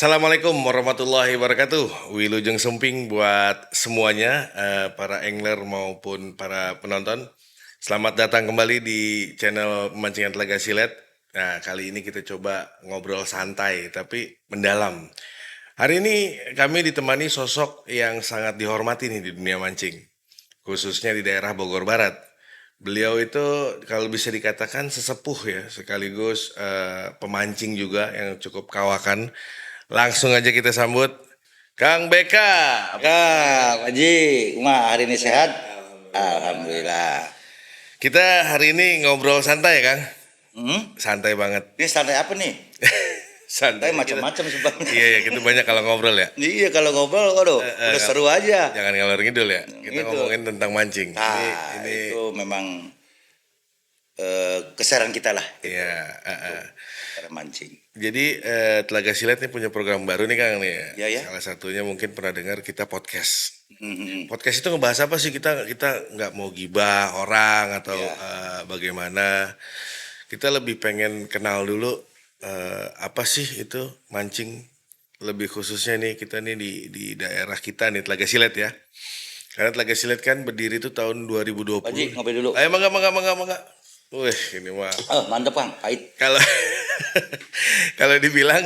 Assalamualaikum warahmatullahi wabarakatuh. Wilujeng Sumping buat semuanya, para angler maupun para penonton. Selamat datang kembali di channel Pemancingan Telaga Silet. Nah, kali ini kita coba ngobrol santai tapi mendalam. Hari ini kami ditemani sosok yang sangat dihormati nih di dunia mancing, khususnya di daerah Bogor Barat. Beliau itu kalau bisa dikatakan sesepuh ya, sekaligus pemancing juga yang cukup kawakan. Langsung aja kita sambut Kang Beka. Kak, Pak Haji, hari ini sehat? Alhamdulillah. Kita hari ini ngobrol santai ya, Kang. Santai banget. Ini santai apa nih? Santai Macam-macam sebenarnya. Iya, ya, kita banyak kalau ngobrol ya. Iya, kalau ngobrol, waduh, udah seru aja. Jangan ngalor ngidul ya. Kita Gitu. ngomongin tentang mancing. Ini itu memang keseran kita lah. Iya. Cara mancing. Jadi Telaga Silet ini punya program baru nih Kang nih ya. Ya. Salah satunya mungkin pernah dengar kita podcast. Mhm. Podcast itu ngebahas apa sih? Kita nggak mau gibah orang atau Ya. bagaimana. Kita lebih pengen kenal dulu apa sih itu mancing. Lebih khususnya nih kita nih di daerah kita nih Telaga Silet ya. Karena Telaga Silet kan berdiri itu tahun 2020. Pak Haji, ngopi dulu. Ayo mangga. Wih, ini mah. Mantep Kang, pahit. Kalau kalau dibilang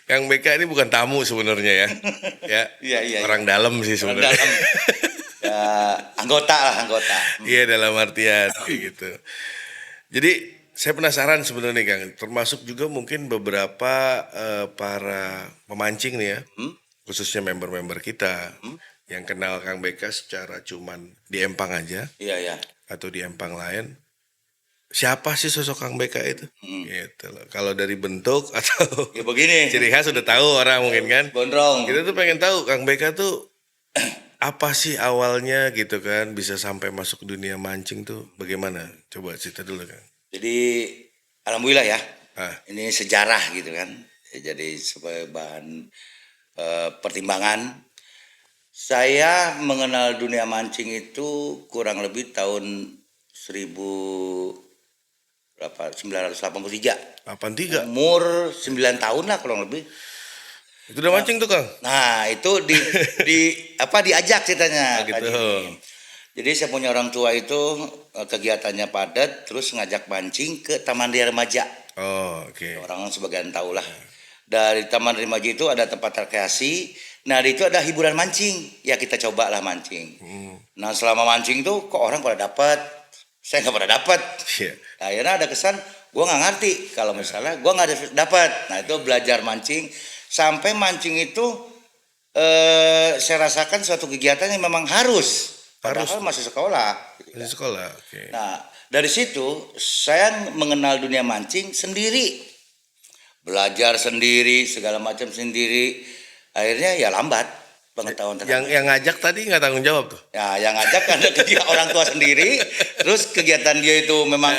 Kang Beka ini bukan tamu sebenarnya ya. Ya. Iya. Orang dalam sih Orang sebenarnya. dalam. Ya, anggota. Iya, dalam artian kayak gitu. Jadi saya penasaran sebenarnya Kang, termasuk juga mungkin beberapa para pemancing nih ya, khususnya member-member kita yang kenal Kang Beka secara cuman di empang aja Iya. atau di empang lain. Siapa sih sosok Kang Beka itu? Gitu loh. Kalau dari bentuk atau Ya begini. ciri khas udah tahu orang mungkin kan. Gondrong. Kita tuh pengen tahu Kang Beka tuh apa sih awalnya gitu kan bisa sampai masuk dunia mancing tuh bagaimana? Coba cerita dulu Kang. Jadi alhamdulillah ya. Ah. Ini sejarah gitu kan. Jadi sebagai bahan pertimbangan. Saya mengenal dunia mancing itu kurang lebih tahun 1983. 83. Umur 9 tahun lah kurang lebih. Itu udah mancing tuh Kang. Nah, itu diajak ceritanya. Gitu. Jadi saya punya orang tua itu kegiatannya padat, terus ngajak mancing ke Taman Ria Remaja. Oh, oke. Orang sebagian tahu lah. Dari Taman Ria Remaja itu ada tempat rekreasi. Nah, di itu ada hiburan mancing. Ya kita cobalah mancing. Nah, selama mancing tuh kok orang pada dapat, saya nggak pada dapat. Iya. Akhirnya ada kesan, gue nggak ngerti kalau misalnya gue nggak dapat. Nah, itu belajar mancing. Sampai mancing itu saya rasakan suatu kegiatan yang memang harus. Padahal masih sekolah. Masih sekolah. Oke. Nah, dari situ saya mengenal dunia mancing sendiri. Belajar sendiri, segala macam sendiri. Akhirnya ya lambat pengetahuan tentang Yang ngajak tadi nggak tanggung jawab tuh. ya, yang ngajak kan dia orang tua sendiri. Terus kegiatan dia itu memang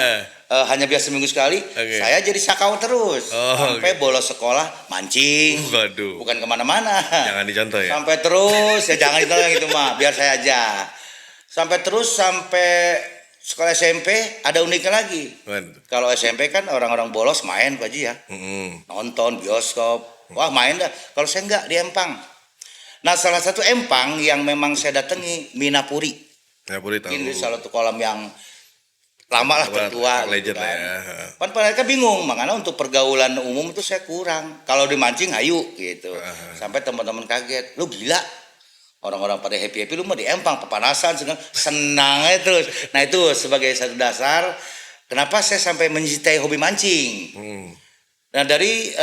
hanya biasa seminggu sekali. Oke. Saya jadi sakau terus. Sampai oke. bolos sekolah mancing. Waduh. Bukan kemana-mana. Jangan dicontoh ya. Sampai terus, ya jangan ditolong gitu mah, biar saya aja. Sampai sekolah SMP ada uniknya lagi. Waduh. Kalau SMP kan orang-orang bolos main Pak Haji ya. Nonton bioskop. Wah main dah. Kalau saya enggak di empang. Nah salah satu empang yang memang saya datangi Minapuri. Minapuri tahu. Ini salah satu kolam yang lama lah tertua. Legend gitu lah kan. ya. Kan mereka bingung, makanya untuk pergaulan umum itu saya kurang. Kalau dimancing ayo gitu. Sampai teman-teman kaget, lu gila. Orang-orang pada happy lu mau di empang, pepanasan, senang aja terus. Nah itu sebagai satu dasar, kenapa saya sampai mencintai hobi mancing. Nah dari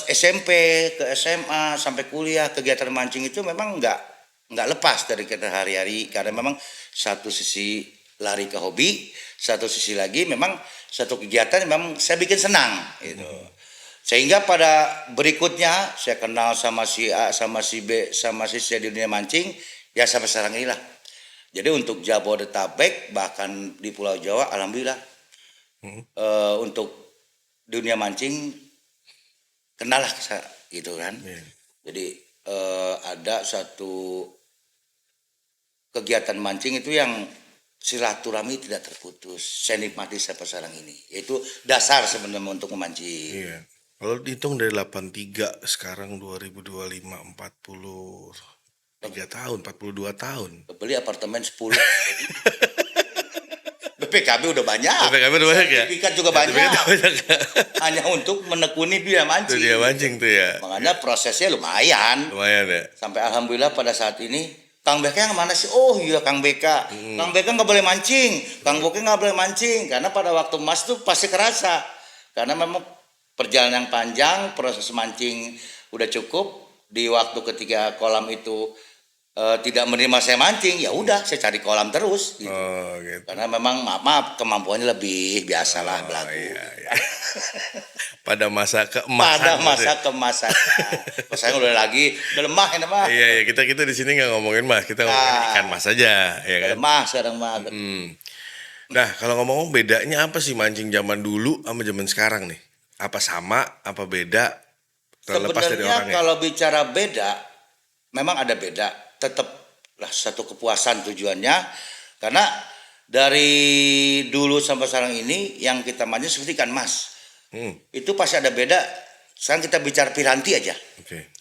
SMP ke SMA sampai kuliah kegiatan mancing itu memang nggak lepas dari kita hari-hari karena memang satu sisi lari ke hobi, satu sisi lagi memang satu kegiatan memang saya bikin senang gitu. Sehingga pada berikutnya saya kenal sama si A, sama si B, sama si C di dunia mancing ya sampai sekarang inilah. Jadi untuk Jabodetabek bahkan di Pulau Jawa alhamdulillah untuk dunia mancing kenal lah gitu kan. Jadi ada satu kegiatan mancing itu yang silaturahmi tidak terputus. Saya nikmati sampai sekarang ini. Yaitu dasar sebenarnya untuk memancing. Iya. Kalau dihitung dari 83 sekarang 2025 43 tahun, 42 tahun. Beli apartemen 10. BPKB udah banyak. BPKB udah banyak ya? Sertifikat juga Sertifikat banyak. banyak. Hanya untuk menekuni dia Itu mancing. dia mancing tuh ya. Makanya prosesnya lumayan. Lumayan ya. Sampai alhamdulillah pada saat ini Kang Beka yang mana sih? Oh iya Kang Beka. Kang Beka nggak boleh mancing. Kang Boke nggak boleh mancing. Karena pada waktu Mas tuh pasti kerasa. Karena memang perjalanan yang panjang, proses mancing udah cukup. Di waktu ketiga kolam itu tidak menerima saya mancing, ya udah saya cari kolam terus. Gitu. Oh gitu. Karena memang maaf kemampuannya lebih biasalah belagu. Iya, iya. Pada masa keemasan. Pada gitu masa ya. kemasan. Saya udah lemah ini mah. Iya, iya, kita di sini nggak ngomongin mas, kita ngomongin ikan mas aja, ya Udah kan. lemah sekarang mah. Nah, kalau ngomong bedanya apa sih mancing zaman dulu sama zaman sekarang nih? Apa sama, apa beda? Terlepas dari Sebenarnya orangnya. kalau bicara beda, memang ada beda. Tetaplah satu kepuasan tujuannya. Karena dari dulu sampai sekarang ini yang kita mancing seperti ikan mas. Itu pasti ada beda. Sekarang kita bicara piranti aja. Oke.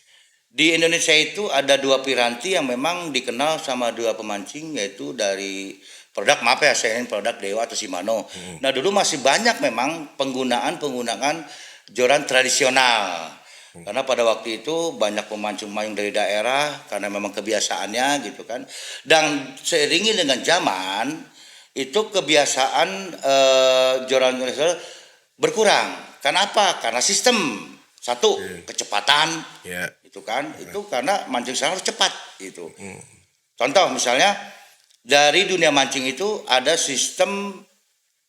Di Indonesia itu ada dua piranti yang memang dikenal sama dua pemancing, yaitu dari produk, maaf ya saya ini produk Dewa atau Shimano. Nah dulu masih banyak memang penggunaan joran tradisional. Karena pada waktu itu banyak pemancing-pemancing dari daerah karena memang kebiasaannya gitu kan. Dan seiringi dengan zaman itu kebiasaan joran tradisional berkurang. Kenapa? Karena sistem. Satu, kecepatan. Ya. Itu kan, itu karena mancing sekarang harus cepat gitu. Contoh misalnya dari dunia mancing itu ada sistem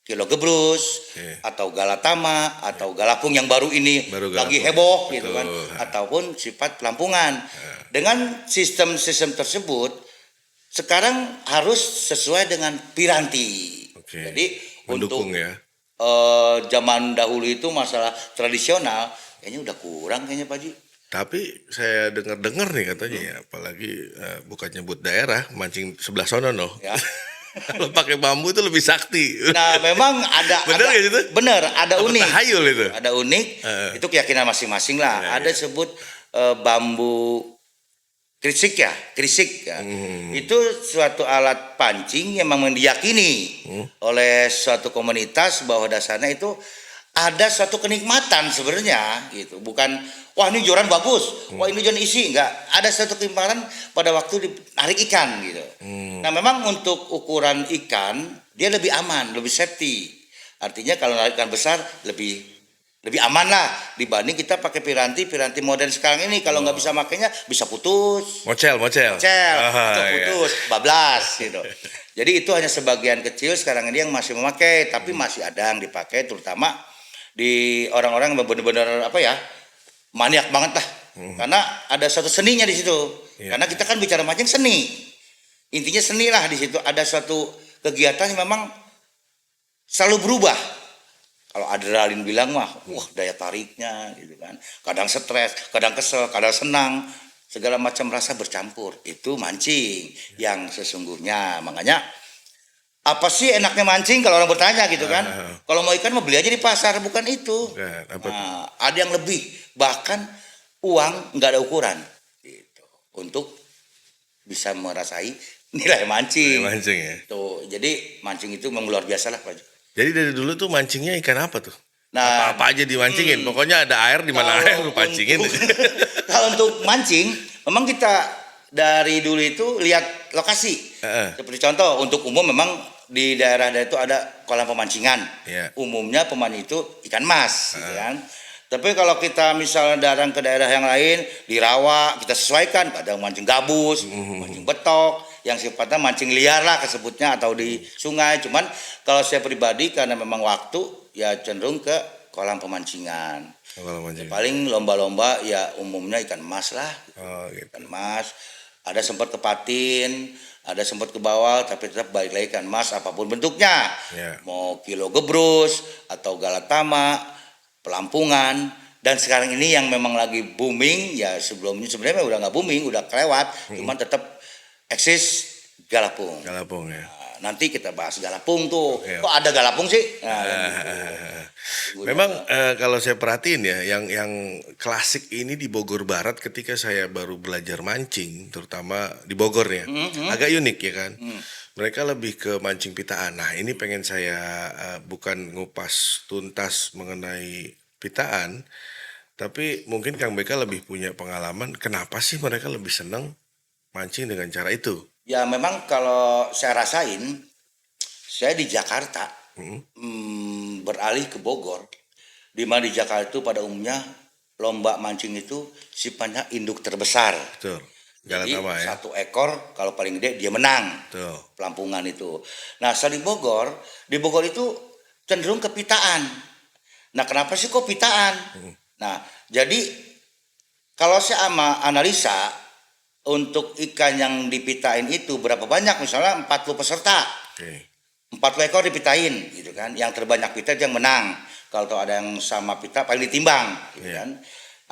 kilo gebrus atau galatama atau galapung yang baru ini Baru lagi galapung, heboh betul. gitu kan, ataupun sifat pelampungan. Dengan sistem-sistem tersebut sekarang harus sesuai dengan piranti. Oke. Jadi Mendukung untuk ya. zaman dahulu itu masalah tradisional kayaknya udah kurang kayaknya Pak Ji. Tapi saya dengar nih katanya ya, apalagi bukan nyebut daerah, mancing sebelah sono noh. Ya. Kalau pakai bambu itu lebih sakti. Nah, memang ada Bener nggak gitu? Bener, ada Apa unik. tahayul itu? Ada unik. Itu keyakinan masing-masing lah. Ya, Ada sebut bambu krisik ya. Itu suatu alat pancing yang memang diyakini oleh suatu komunitas bahwa dasarnya itu ada suatu kenikmatan sebenarnya gitu. Bukan wah ini joran bagus, wah ini joran isi, enggak. Ada suatu kenikmatan pada waktu ditarik ikan gitu. Nah, memang untuk ukuran ikan dia lebih aman, lebih safety. Artinya kalau narik ikan besar lebih aman lah dibanding kita pakai piranti modern sekarang ini. Kalau nggak bisa makainya bisa putus. Mocel. Atau Iya. putus, bablas gitu. Jadi itu hanya sebagian kecil sekarang ini yang masih memakai, tapi masih ada yang dipakai terutama di orang-orang yang benar-benar maniak banget lah. Karena ada suatu seninya di situ. Karena kita kan bicara mancing seni. Intinya seni lah di situ, ada suatu kegiatan yang memang selalu berubah. Kalau adrenalin bilang mah, wah daya tariknya gitu kan. Kadang stres, kadang kesel, kadang senang, segala macam rasa bercampur. Itu mancing yang sesungguhnya. Makanya apa sih enaknya mancing kalau orang bertanya gitu kan? Kalau mau ikan mau beli aja di pasar, bukan itu. Nah, ada yang lebih, bahkan uang nggak ada ukuran gitu, untuk bisa merasai nilai mancing. Mancing ya. Tuh, jadi mancing itu memang luar biasa lah Pak. Jadi dari dulu tuh mancingnya ikan apa tuh? Nah, Apa aja dimancingin. Pokoknya ada air di mana air lu pancingin. Kalau untuk mancing, memang kita dari dulu itu lihat lokasi. Seperti contoh, untuk umum memang di daerah-daerah itu ada kolam pemancingan. Umumnya pemancing itu ikan mas, gitu kan. Tapi kalau kita misalnya datang ke daerah yang lain, di rawa, kita sesuaikan. Kadang mancing gabus, mancing betok, yang sifatnya mancing liar lah kesebutnya, atau di sungai. Cuman kalau saya pribadi karena memang waktu, ya cenderung ke kolam pemancingan. Paling lomba-lomba ya umumnya ikan mas lah. Ikan mas. Ada sempat ke patin, ada sempat ke bawah, tapi tetap balik lagi ikan mas apapun bentuknya. Mau kilo gebrus atau galatama, pelampungan. Dan sekarang ini yang memang lagi booming, ya sebelumnya sebenarnya udah nggak booming, udah kelewat, cuman tetap eksis galapung. Galapung ya. Nah, nanti kita bahas galapung tuh. Kok ada galapung sih? Nah, Memang kalau saya perhatiin ya, yang klasik ini di Bogor Barat ketika saya baru belajar mancing, terutama di Bogor ya, agak unik ya kan. Mereka lebih ke mancing pitaan. Nah, ini pengen saya bukan ngupas tuntas mengenai pitaan, tapi mungkin Kang Beka lebih punya pengalaman. Kenapa sih mereka lebih senang mancing dengan cara itu? Ya memang kalau saya rasain, saya di Jakarta beralih ke Bogor, di mana di Jakarta itu pada umumnya lomba mancing itu sifatnya induk terbesar. Betul. Jadi Galatama ya. satu ekor kalau paling gede dia menang. Betul. Pelampungan itu. Nah, di Bogor itu cenderung ke pitaan. Nah, kenapa sih kok pitaan? Nah, jadi kalau saya analisa untuk ikan yang dipitain itu berapa banyak, misalnya 40 peserta. Oke. 40 ekor dipitain gitu kan. Yang terbanyak pita yang menang. Kalau ada yang sama pita paling ditimbang gitu kan.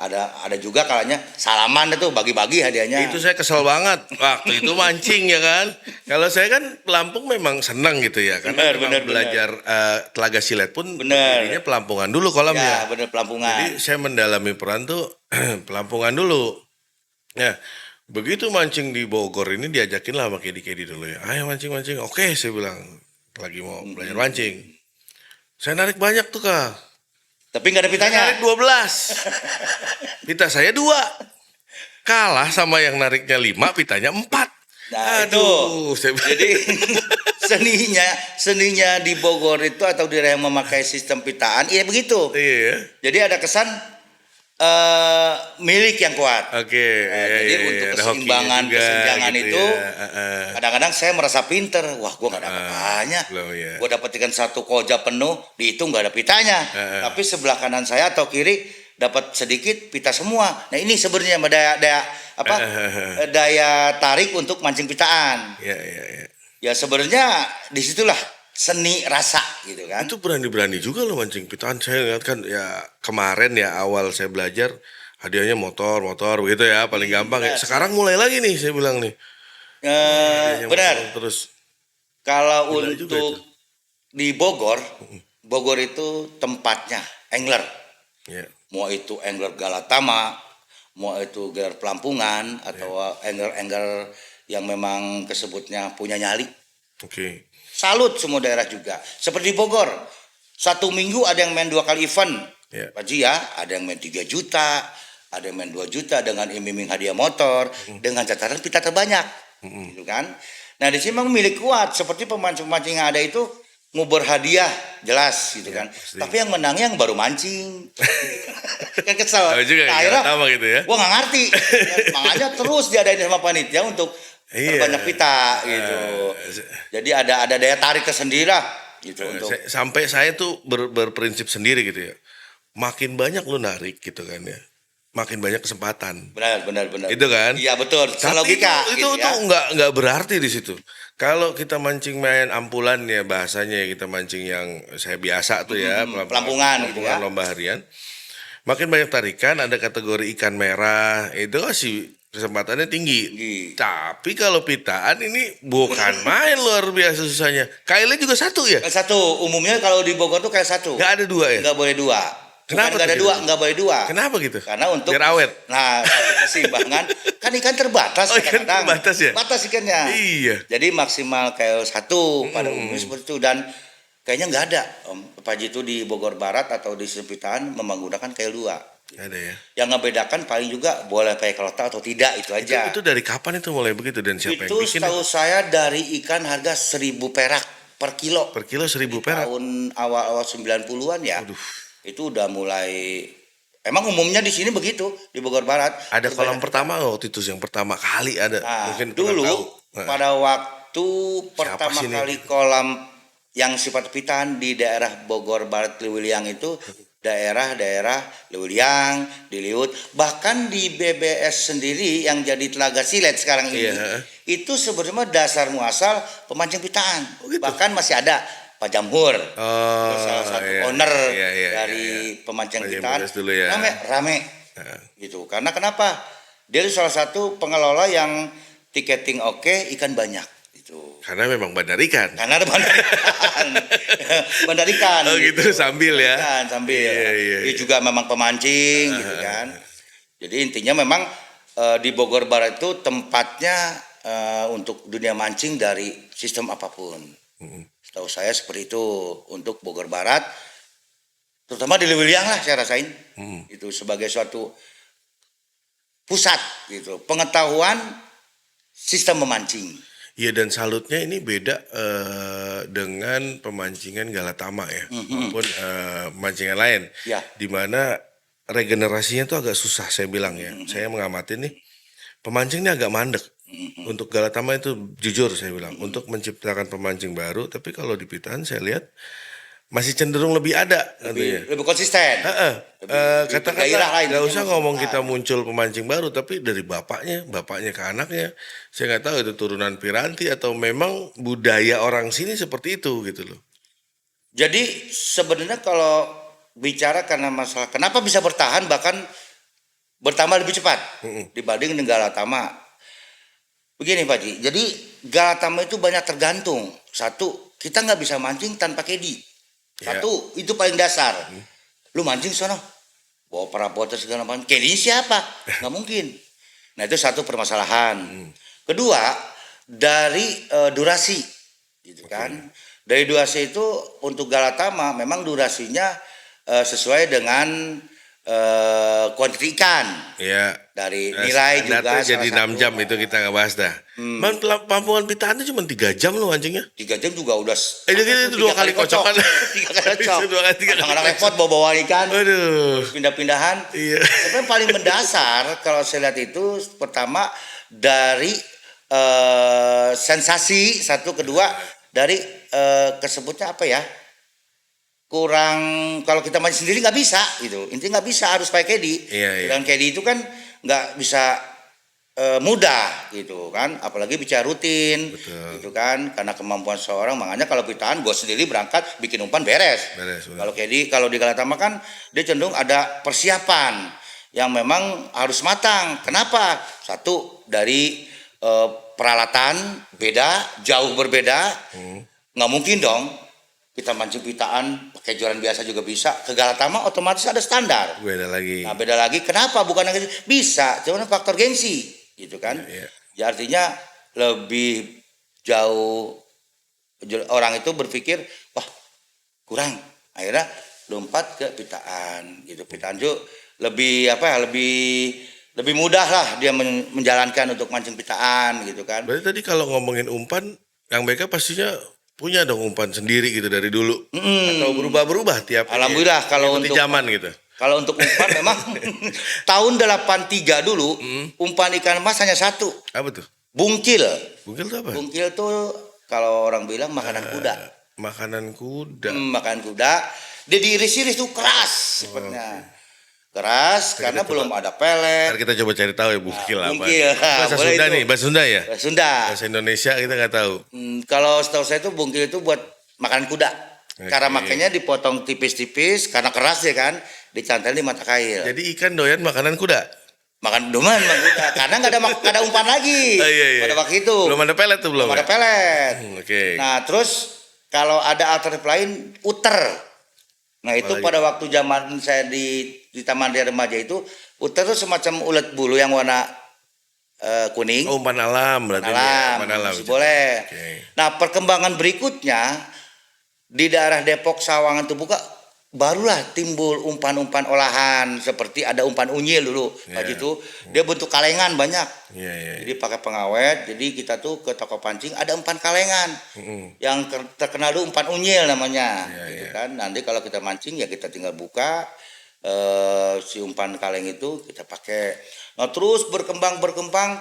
Ada juga kalanya salaman itu bagi-bagi hadiahnya. Itu saya kesel banget waktu itu mancing ya kan. Kalau saya kan pelampung memang senang gitu ya, karena memang belajar Telaga Silet pun berdirinya pelampungan dulu kolamnya. Ya, benar, pelampungan. Jadi saya mendalami peran tuh pelampungan dulu. Ya, begitu mancing di Bogor ini diajakin lah sama Kedi dulu ya. Ayo mancing-mancing. Oke, saya bilang lagi mau belajar mancing. Saya narik banyak tuh Kak. Tapi nggak ada pitanya. Narik 12. Pita saya 2. Kalah sama yang nariknya 5, pitanya 4. Nah, Aduh, itu. Jadi seninya di Bogor itu atau di daerah yang memakai sistem pitaan, iya begitu. Iya. Jadi ada kesan milik yang kuat. Oke. Jadi untuk keseimbangan kesenjangan gitu itu ya. kadang-kadang saya merasa pinter. Wah, gue nggak ada apa-apanya. Ya. Gue dapat ikan 1 koja penuh, dihitung nggak ada pitanya. Tapi sebelah kanan saya atau kiri dapat sedikit pita semua. Nah ini sebenarnya daya tarik untuk mancing pitaan. Iya. Ya sebenarnya disitulah seni rasa gitu kan. Itu berani-berani juga loh mancing pitaan. Saya lihat kan ya kemarin ya awal saya belajar hadiahnya motor gitu ya paling gampang ya. Sekarang mulai lagi nih saya bilang nih. Benar. Terus kalau gila untuk di Bogor itu tempatnya angler. Ya. Mau itu angler Galatama, mau itu angler pelampungan atau angler yang memang kesebutnya punya nyali. Oke. Salut semua daerah juga. Seperti Bogor, 1 minggu ada yang main 2 kali event. Pak Ji ya, ada yang main 3 juta, ada yang main 2 juta dengan iming-iming hadiah motor, dengan catatan pita terbanyak. Gitu kan. Nah di sini memang milik kuat, seperti pemancing-pemancing yang ada itu ngubur hadiah, jelas gitu kan. Pasti. Tapi yang menangnya yang baru mancing. Kan kesel. Juga Nah, akhirnya sama gitu ya. gua nggak ngerti. Makanya terus diadain sama panitia untuk terbanyak pita gitu. Jadi ada daya tarik tersendiri lah gitu untuk sampai saya tuh berprinsip sendiri gitu ya. Makin banyak lu narik gitu kan ya. Makin banyak kesempatan. benar. Itu kan? Iya betul. Tapi Logika itu gitu ya. nggak berarti di situ. Kalau kita mancing main ampulan ya bahasanya ya kita mancing yang saya biasa tuh ya pelampungan gitu ya. Lomba harian. Makin banyak tarikan ada kategori ikan merah itu sih kesempatannya tinggi. Tapi kalau pitaan ini bukan main luar biasa susahnya. Kailnya juga 1 ya? Kayak 1 umumnya kalau di Bogor tuh kayak 1. Nggak ada 2 ya? Nggak boleh 2. Kenapa nggak ada gitu? 2, nggak boleh 2. Kenapa gitu? Karena untuk biar awet. Nah, satu keseimbangan kan ikan terbatas ikan terbatas ya? Batas ikannya. Iya. Jadi maksimal kayak 1 pada umumnya seperti itu dan kayaknya nggak ada Om Pak Ji itu di Bogor Barat atau di Sempitan menggunakan kail 2. Ada ya. Yang ngebedakan paling juga boleh pakai kelota atau tidak itu aja. Itu dari kapan itu mulai begitu dan siapa Itu yang bikin? setahu saya dari ikan harga 1.000 perak per kilo. Per kilo 1.000 perak. Tahun awal 90-an ya. Aduh. Itu udah mulai. Emang umumnya di sini begitu di Bogor Barat. Ada kolam pertama waktu itu yang pertama kali ada. Nah, Mungkin dulu tahu. pada waktu pertama sih ini? kali kolam yang sifat pitaan di daerah Bogor Barat Liwiliang itu daerah-daerah Liwiliang, Diliut, bahkan di BBS sendiri yang jadi Telaga Silet sekarang ini, itu sebenarnya dasar muasal pemancing pitaan. Bahkan masih ada Pak Jamhur, salah satu owner dari pemancing pitaan, rame, gitu. Karena kenapa? Dia salah satu pengelola yang tiketing oke, ikan banyak, gitu. Karena memang bandar ikan. Karena ada bandar ikan. Bandar ikan. Oh gitu, sambil ya. Ikan, sambil. Iya. Dia juga memang pemancing gitu kan. Jadi intinya memang di Bogor Barat itu tempatnya untuk dunia mancing dari sistem apapun. Setahu saya seperti itu untuk Bogor Barat, terutama di Lewiliang lah saya rasain. Itu sebagai suatu pusat gitu, pengetahuan sistem memancing. Iya, dan salutnya ini beda dengan pemancingan Galatama ya, maupun pemancingan lain, Ya. di mana regenerasinya tuh agak susah saya bilang ya. Saya mengamati nih, pemancing ini agak mandek. Untuk Galatama itu jujur saya bilang, untuk menciptakan pemancing baru, tapi kalau di Pitaan saya lihat masih cenderung lebih ada katanya. Lebih konsisten. lebih Katakanlah bergairah lah nggak intinya usah maksudnya. ngomong kita muncul pemancing baru, tapi dari bapaknya ke anaknya, saya nggak tahu itu turunan Piranti atau memang budaya orang sini seperti itu gitu loh. Jadi sebenarnya kalau bicara karena masalah kenapa bisa bertahan bahkan bertambah lebih cepat dibanding dengan Galatama. Begini Pak Ji, jadi Galatama itu banyak tergantung. Satu, kita nggak bisa mancing tanpa kedi. Satu, itu paling dasar. Lu mancing sono, bawa perabotan segala macam. Kedi siapa? Nggak mungkin. Nah itu satu permasalahan. Kedua, dari durasi, gitu kan. Dari durasi itu untuk Galatama memang durasinya sesuai dengan kuantiti ikan. Iya. Dari nilai juga Standarnya jadi salah 6 satu. jam itu kita nggak bahas dah. Pampungan Pitaan itu cuma 3 jam loh mancingnya. 3 jam juga udah. Itu 2 kali kocokan. 3 kali kocok. Itu 2 kali, 3 kali Kadang-kadang repot bawa ikan. Waduh. Pindah-pindahan. Iya. Sebenarnya paling mendasar kalau saya lihat itu pertama dari sensasi, satu, kedua dari kesebutnya apa ya? Kurang, kalau kita main sendiri nggak bisa gitu. Intinya nggak bisa, harus pakai kedi. Iya. Dan kedi itu kan nggak bisa mudah gitu kan, apalagi bicara rutin. Betul. Gitu kan, karena kemampuan seorang. Makanya kalau Pitaan gue sendiri berangkat bikin umpan beres. Benar. Kalau di Galatama kan dia cenderung ada persiapan yang memang harus matang. Kenapa? Satu, dari peralatan beda, jauh berbeda. Nggak mungkin dong kita mancing Pitaan pakai joran biasa juga bisa. Ke Galatama otomatis ada standar. Beda lagi. Nah beda lagi, kenapa bukan lagi bisa, cuma faktor gengsi gitu kan. Iya. Ya artinya lebih jauh, orang itu berpikir wah kurang, akhirnya lompat ke Pitaan gitu. Pitaan itu lebih apa ya, lebih mudah lah dia menjalankan untuk mancing Pitaan gitu kan. Berarti tadi kalau ngomongin umpan, yang mereka pastinya punya dong umpan sendiri gitu dari dulu. Atau berubah-berubah tiap Alhamdulillah kalau mengikuti untuk zaman gitu. Kalau untuk umpan memang tahun 83 dulu umpan ikan emas hanya satu, Apa tuh? bungkil. Bungkil tuh apa? Bungkil tuh kalau orang bilang makanan kuda. Makanan kuda. Makanan kuda. Dia diiris-iris tuh keras sepertinya. Keras karena belum ada pelet. Ntar kita coba cari tahu ya bungkil apa. bungkil. Bahasa Boleh Sunda itu. nih, bahasa Sunda ya? Sunda. Bahasa Indonesia kita nggak tahu. Kalau setahu saya itu bungkil itu buat makanan kuda. Cara Oke. makanya dipotong tipis-tipis karena keras ya kan, dicantel di mata kail. Jadi ikan doyan makanan kuda. Makan doman bang kuda karena nggak ada umpan lagi. Oh, iya. Pada waktu itu. Belum ada pelet tuh belum. Belum ada ya? pelet. Oke. Nah terus kalau ada alternatif lain uter. Nah itu Apalagi? pada waktu zaman saya di Taman Ria Remaja itu uter itu semacam ulet bulu yang warna kuning. Oh, umpan alam berarti. ini ya, Alam, Umpan alam. masih boleh. Oke. Nah perkembangan berikutnya di daerah Depok Sawangan itu buka barulah timbul umpan-umpan olahan seperti ada umpan unyil dulu Pak Iya. itu dia bentuk kalengan banyak. Iya. Jadi pakai pengawet, jadi kita tuh ke toko pancing ada umpan kalengan yang terkenal tuh umpan unyil namanya, gitu kan. Nanti kalau kita mancing ya kita tinggal buka si umpan kaleng itu kita pakai. Nah terus berkembang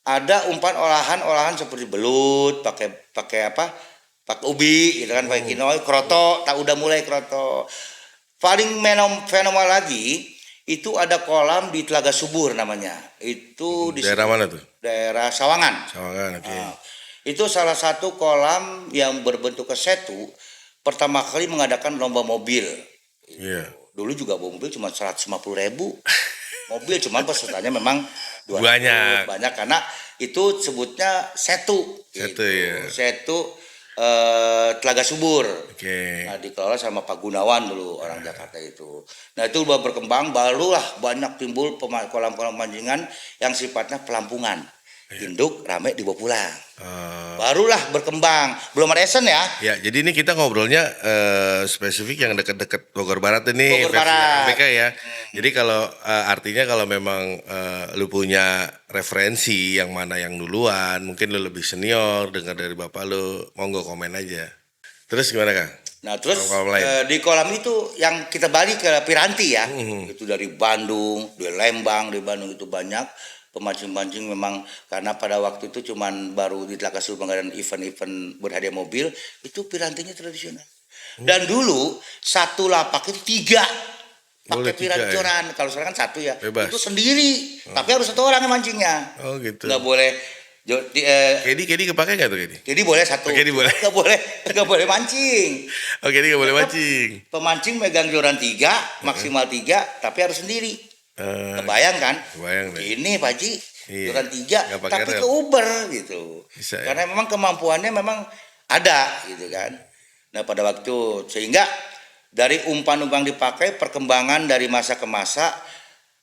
ada umpan olahan seperti belut, pakai apa? Pakai ubi, gitu kan, pakai kinoy, kroto, tak udah mulai kroto. Paling fenomenal lagi itu ada kolam di Telaga Subur namanya. Itu di Daerah mana tuh? daerah Sawangan. Sawangan. Oke. Nah, itu salah satu kolam yang berbentuk kesetu pertama kali mengadakan lomba mobil. Iya. Dulu juga bawa mobil cuma 150.000 mobil, cuman pesertanya memang Banyak. banyak karena itu sebutnya setu Setu, gitu. ya. Setu Telaga Subur. Oke. Nah, dikelola sama Pak Gunawan dulu orang Jakarta itu. Nah, itu udah berkembang, barulah banyak timbul kolam-kolam pancingan yang sifatnya pelampungan. Induk rame dibawa pulang. Barulah berkembang. Belum ada esen ya. Ya, jadi ini kita ngobrolnya spesifik yang dekat-dekat Bogor Barat ini Bogor versi Barat. ABK ya. Jadi kalau artinya kalau memang lu punya referensi yang mana yang duluan, mungkin lu lebih senior dengar dari bapak lu, monggo komen aja. Terus gimana Kang? Nah, terus Kolam lain. di kolam itu yang kita balik ke Piranti ya. Itu dari Bandung, dari Lembang, di Bandung itu banyak pemancing-pancing memang karena pada waktu itu cuman baru di Telaga Subur mengadakan event-event berhadiah mobil, itu Pirantinya tradisional. Dan dulu satu lapak itu 3 Boleh pakai 3 piranti ya? coran. Kalau sekarang kan 1 ya. Bebas. Itu sendiri, tapi harus 1 orang yang mancingnya. Oh gitu. Nggak boleh Kedi kepake nggak tuh Kedi? jadi boleh 1. Kedi boleh. Nggak boleh mancing. Oh Kedi nggak boleh Tetap mancing. Pemancing megang joran 3, maksimal 3, tapi harus sendiri. Kebayang kan? Kebayang deh. Ini Pak Haji, Iya. joran 3, Nggak pakai tapi rem. ke Uber gitu. Bisa, ya? Karena memang kemampuannya memang ada gitu kan. Nah pada waktu sehingga dari umpan-umpan dipakai perkembangan dari masa ke masa,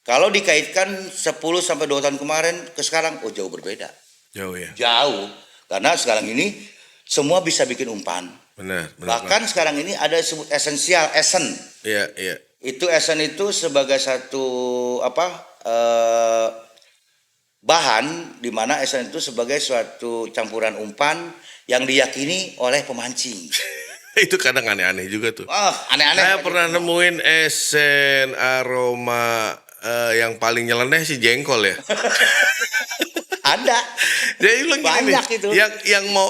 kalau dikaitkan 10 sampai 2 tahun kemarin ke sekarang, oh jauh berbeda. Jauh ya. Jauh. Karena sekarang ini semua bisa bikin umpan. Benar. Bahkan sekarang ini ada disebut esensial, esen. Iya, iya. Itu esen itu sebagai satu bahan di mana esen itu sebagai suatu campuran umpan yang diyakini oleh pemancing. Itu kadang aneh-aneh juga tuh. Aneh-aneh. Saya pernah nemuin esen aroma yang paling nyeleneh sih jengkol ya. Ada. Dia bilang gini Banyak nih, itu. yang mau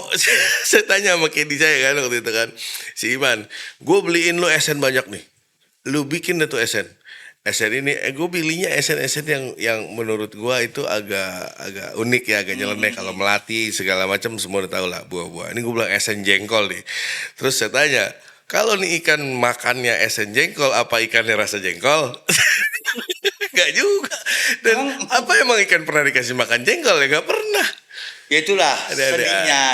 saya tanya sama Kedi saya kan waktu itu kan, si Iman, gue beliin lu esen banyak nih, lu bikin deh tuh esen ini, gue pilihnya esen yang menurut gue itu agak unik ya, agak nyeleneh. Kalau melati segala macam semua udah tahu lah buah-buah. Ini gue bilang esen jengkol nih. Terus saya tanya, kalau nih ikan makannya esen jengkol, apa ikannya rasa jengkol? Gak juga. Dan apa emang ikan pernah dikasih makan jengkol ya? Gak pernah. Ya itulah Ada. seninya.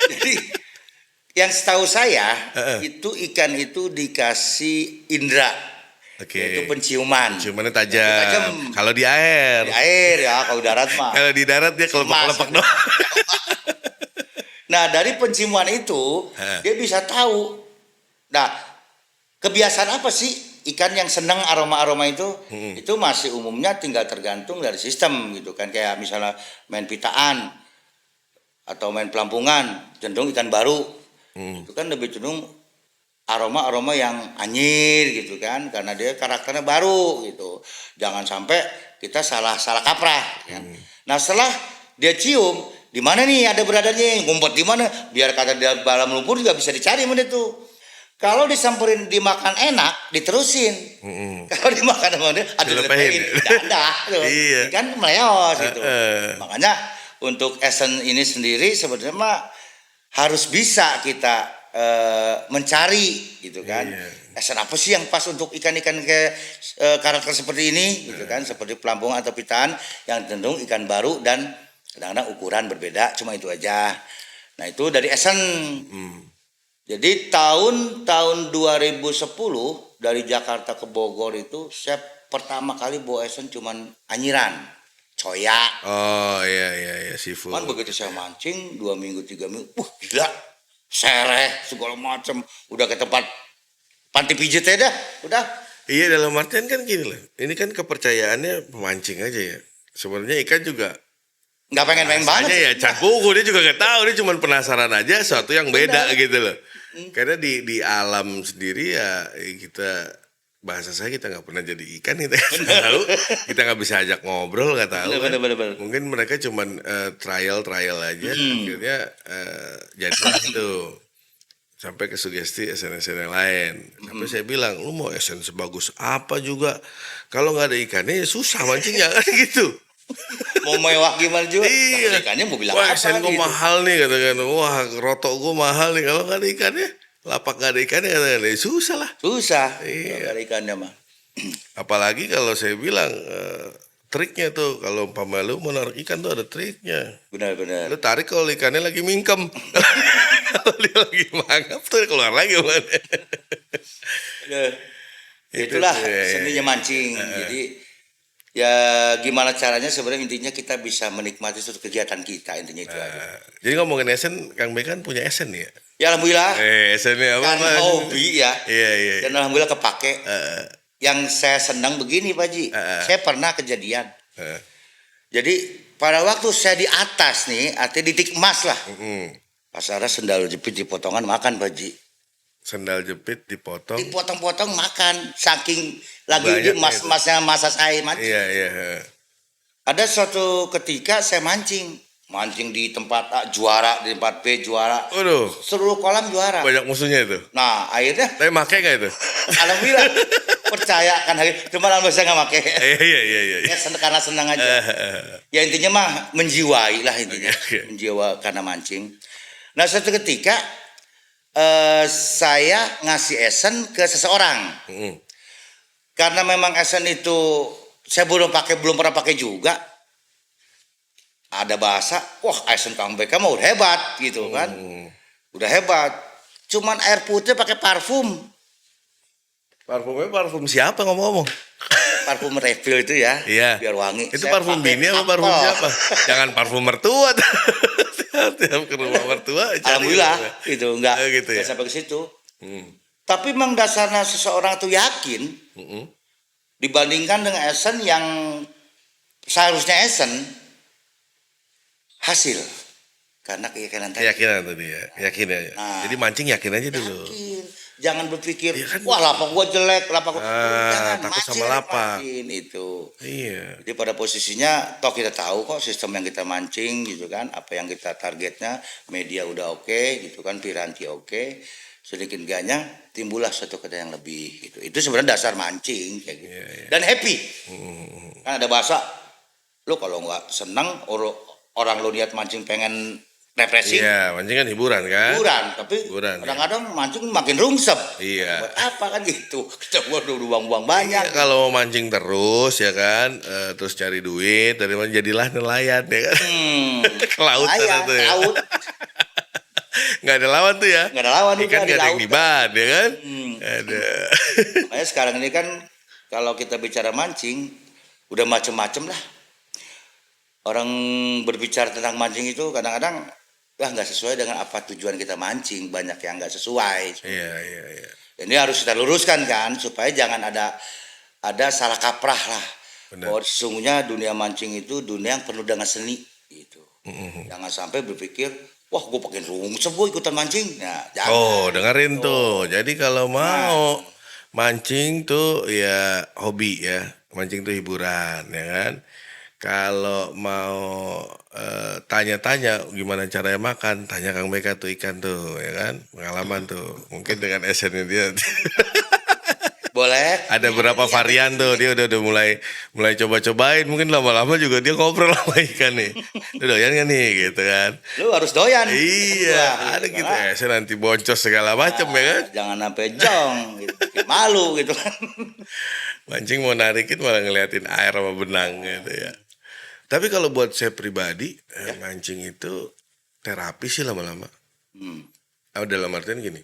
Jadi yang setahu saya itu ikan itu dikasih indera. Oke. Yaitu penciuman. Ciumannya Tajam. tajam. Kalau di air. Di air ya, kalau darat mah. Kalau di darat dia kelepek-kelepek doang. Nah, dari penciuman itu dia bisa tahu. Nah, kebiasaan apa sih ikan yang senang aroma-aroma itu? Itu masih umumnya tinggal tergantung dari sistem gitu kan. Kayak misalnya main pitaan atau main pelampungan, cenderung ikan baru. Itu kan lebih cenderung aroma-aroma yang anyir gitu kan, karena dia karakternya baru gitu. Jangan sampai kita salah kaprah kan. Nah, setelah dia cium, di mana nih ada beradanya, ngumpet di mana, biar kata dia dalam lumpur juga bisa dicari mana tuh. Kalau disamperin dimakan enak, diterusin. Kalau dimakan sama dia, dilepehin. Dah tuh. Iya. Kan meleos gitu. Makanya untuk esen ini sendiri sebenarnya mah harus bisa kita mencari gitu kan. Esen apa sih yang pas untuk ikan-ikan karakter seperti ini gitu kan, seperti pelampung atau pitaan yang cenderung ikan baru dan kadang-kadang ukuran berbeda, cuma itu aja. Nah, itu dari esen. Jadi tahun 2010 dari Jakarta ke Bogor itu saya pertama kali bawa esen cuman anyiran, coya. Oh iya seafood. Kan begitu saya mancing 2 minggu 3 minggu, gila, sereh segala macam, udah ke tempat panti pijit ya dah, udah. Iya, dalam artian kan gini loh. Ini kan kepercayaannya pemancing aja ya. Sebenarnya ikan juga Nggak pengen main banget. ya cat buku, dia juga nggak tahu, dia cuma penasaran aja sesuatu yang beda gitu loh. Karena di alam sendiri ya kita, bahasa saya, kita nggak pernah jadi ikan, kita nggak tahu, kita nggak bisa ajak ngobrol, nggak tahu kan. Bener. Mungkin mereka cuman trial aja, akhirnya jadi itu sampai ke sugesti esen-esen yang lain. Sampai saya bilang, lu mau esen sebagus apa juga, kalau nggak ada ikannya ya susah mancingnya kan gitu. Mau mewah gimana juga. Iya. Ikannya mau bilang wah, apa esen gue gitu. mahal nih katakan. Wah, rotok gue mahal nih. Kalau nggak ada ikannya, lapak nggak ada ikannya katakan. Ya, susah lah. Susah. Iya. Kalau ikannya mah. Apalagi kalau saya bilang triknya tuh. Kalau umpama lu mau narik ikan tuh ada triknya. Benar-benar. Lu tarik kalau ikannya lagi mingkem. Kalau dia lagi mangap tuh keluar lagi mana. Itu Itulah tuh, ya, ya, seninya ya. mancing. Jadi ya gimana caranya sebenarnya intinya kita bisa menikmati suatu kegiatan kita intinya itu aja. Jadi ngomongin Esen, Kang B kan punya Esen ya? Ya alhamdulillah Esennya apa, kan Mas? hobi ya. Iya, iya. Dan alhamdulillah kepake. Heeh, Yang saya senang begini Pak Ji, saya pernah kejadian. heeh. Jadi pada waktu saya di atas nih, artinya di titik emas lah. Mm-mm. Pas ada sendal jepit di potongan makan Pak Ji. Sendal jepit dipotong. Dipotong-potong makan, saking lagi Banyaknya di emas-emasnya masa saya mancing. Iya, iya. Heeh. Ada suatu ketika saya mancing di tempat A juara, di tempat B juara, Waduh, seluruh kolam juara. banyak musuhnya itu. Nah akhirnya Tapi make gak itu? alhamdulillah percaya kan cuma alhamdulillah saya nggak pakai. Iya, iya, iya, iya. Ya karena senang aja. Ya intinya mah menjiwai lah intinya, Oke. menjiwa karena mancing. Nah suatu ketika saya ngasih esen ke seseorang Mm-mm. karena memang esen itu saya belum pernah pakai juga. Ada bahasa, wah esen Kang BK mah udah hebat gitu kan, udah hebat. Cuman air putih pakai parfum, Parfumnya parfum siapa ngomong-ngomong? parfum refill itu ya, Iya. biar wangi. Itu Saya parfum pakai bini apa parfum apel. siapa? Jangan parfum mertua. Tiap ke rumah mertua cari. Alhamdulillah itu enggak, Oh, gitu ya? enggak sampai ke situ. Hmm. Tapi memang dasarnya seseorang tuh yakin Mm-mm. dibandingkan dengan esen yang seharusnya esen hasil karena keyakinan tadi. Keyakinan tadi ya, yakin aja. Nah. Jadi mancing yakin aja dulu. Yakin. Jangan berpikir, Iya kan? wah lapak gua jelek, lapak gua. Jangan, takut mancing sama lapak. yakin itu. Iya. Jadi pada posisinya, toh kita tahu kok sistem yang kita mancing gitu kan, apa yang kita targetnya, media udah oke gitu kan, piranti oke, sedikit enggaknya timbullah satu kata yang lebih gitu. Itu sebenarnya dasar mancing kayak gitu. Iya, iya. Dan happy. Mm. Kan ada bahasa, lu kalau nggak senang orang lu lihat mancing pengen refreshing, Iya, mancing kan hiburan kan? hiburan, tapi Hiburan, kadang-kadang mancing makin rungsep. Iya. Buat apa kan gitu? Kita udah buang-buang banyak. Iya, kalau mau mancing terus ya kan, terus cari duit, dari mana jadilah nelayan ya kan? Ke laut sana Bahaya, tuh ya. laut. Nggak ada lawan tuh ya? Nggak ada lawan Ikan udah di nggak ada yang laut. diban ya kan? Hmm. Ada. Makanya sekarang ini kan kalau kita bicara mancing udah macem-macem lah. Orang berbicara tentang mancing itu kadang-kadang nggak sesuai dengan apa tujuan kita mancing, banyak yang nggak sesuai. Iya, iya, iya. Ini harus kita luruskan kan supaya jangan ada salah kaprah lah. Benar. Bahwa sesungguhnya dunia mancing itu dunia yang penuh dengan seni gitu. Mm-mm. Jangan sampai berpikir, wah gue pakai rungsep gue ikutan mancing. Nah, jangan. Oh, dengerin tuh. Jadi kalau mau mancing tuh ya hobi ya. Mancing tuh hiburan ya kan. Kalau mau tanya-tanya gimana caranya makan, tanya Kang Beka tuh ikan tuh ya kan. Pengalaman tuh. Mungkin dengan esennya dia. Boleh. Ada berapa varian tuh dia udah mulai coba-cobain, mungkin lama-lama juga dia ngobrol sama ikan nih. Lu doyan kan nih gitu kan. Lu harus doyan. Iya, Wah, ada gitu karena, saya nanti boncos segala macam ya kan. jangan sampai jong, gitu. Bikin malu gitu kan. Mancing mau narikin malah ngeliatin air sama benang gitu ya. Tapi kalau buat saya pribadi, mancing itu terapi sih lama-lama. Hmm. Dalam artian gini.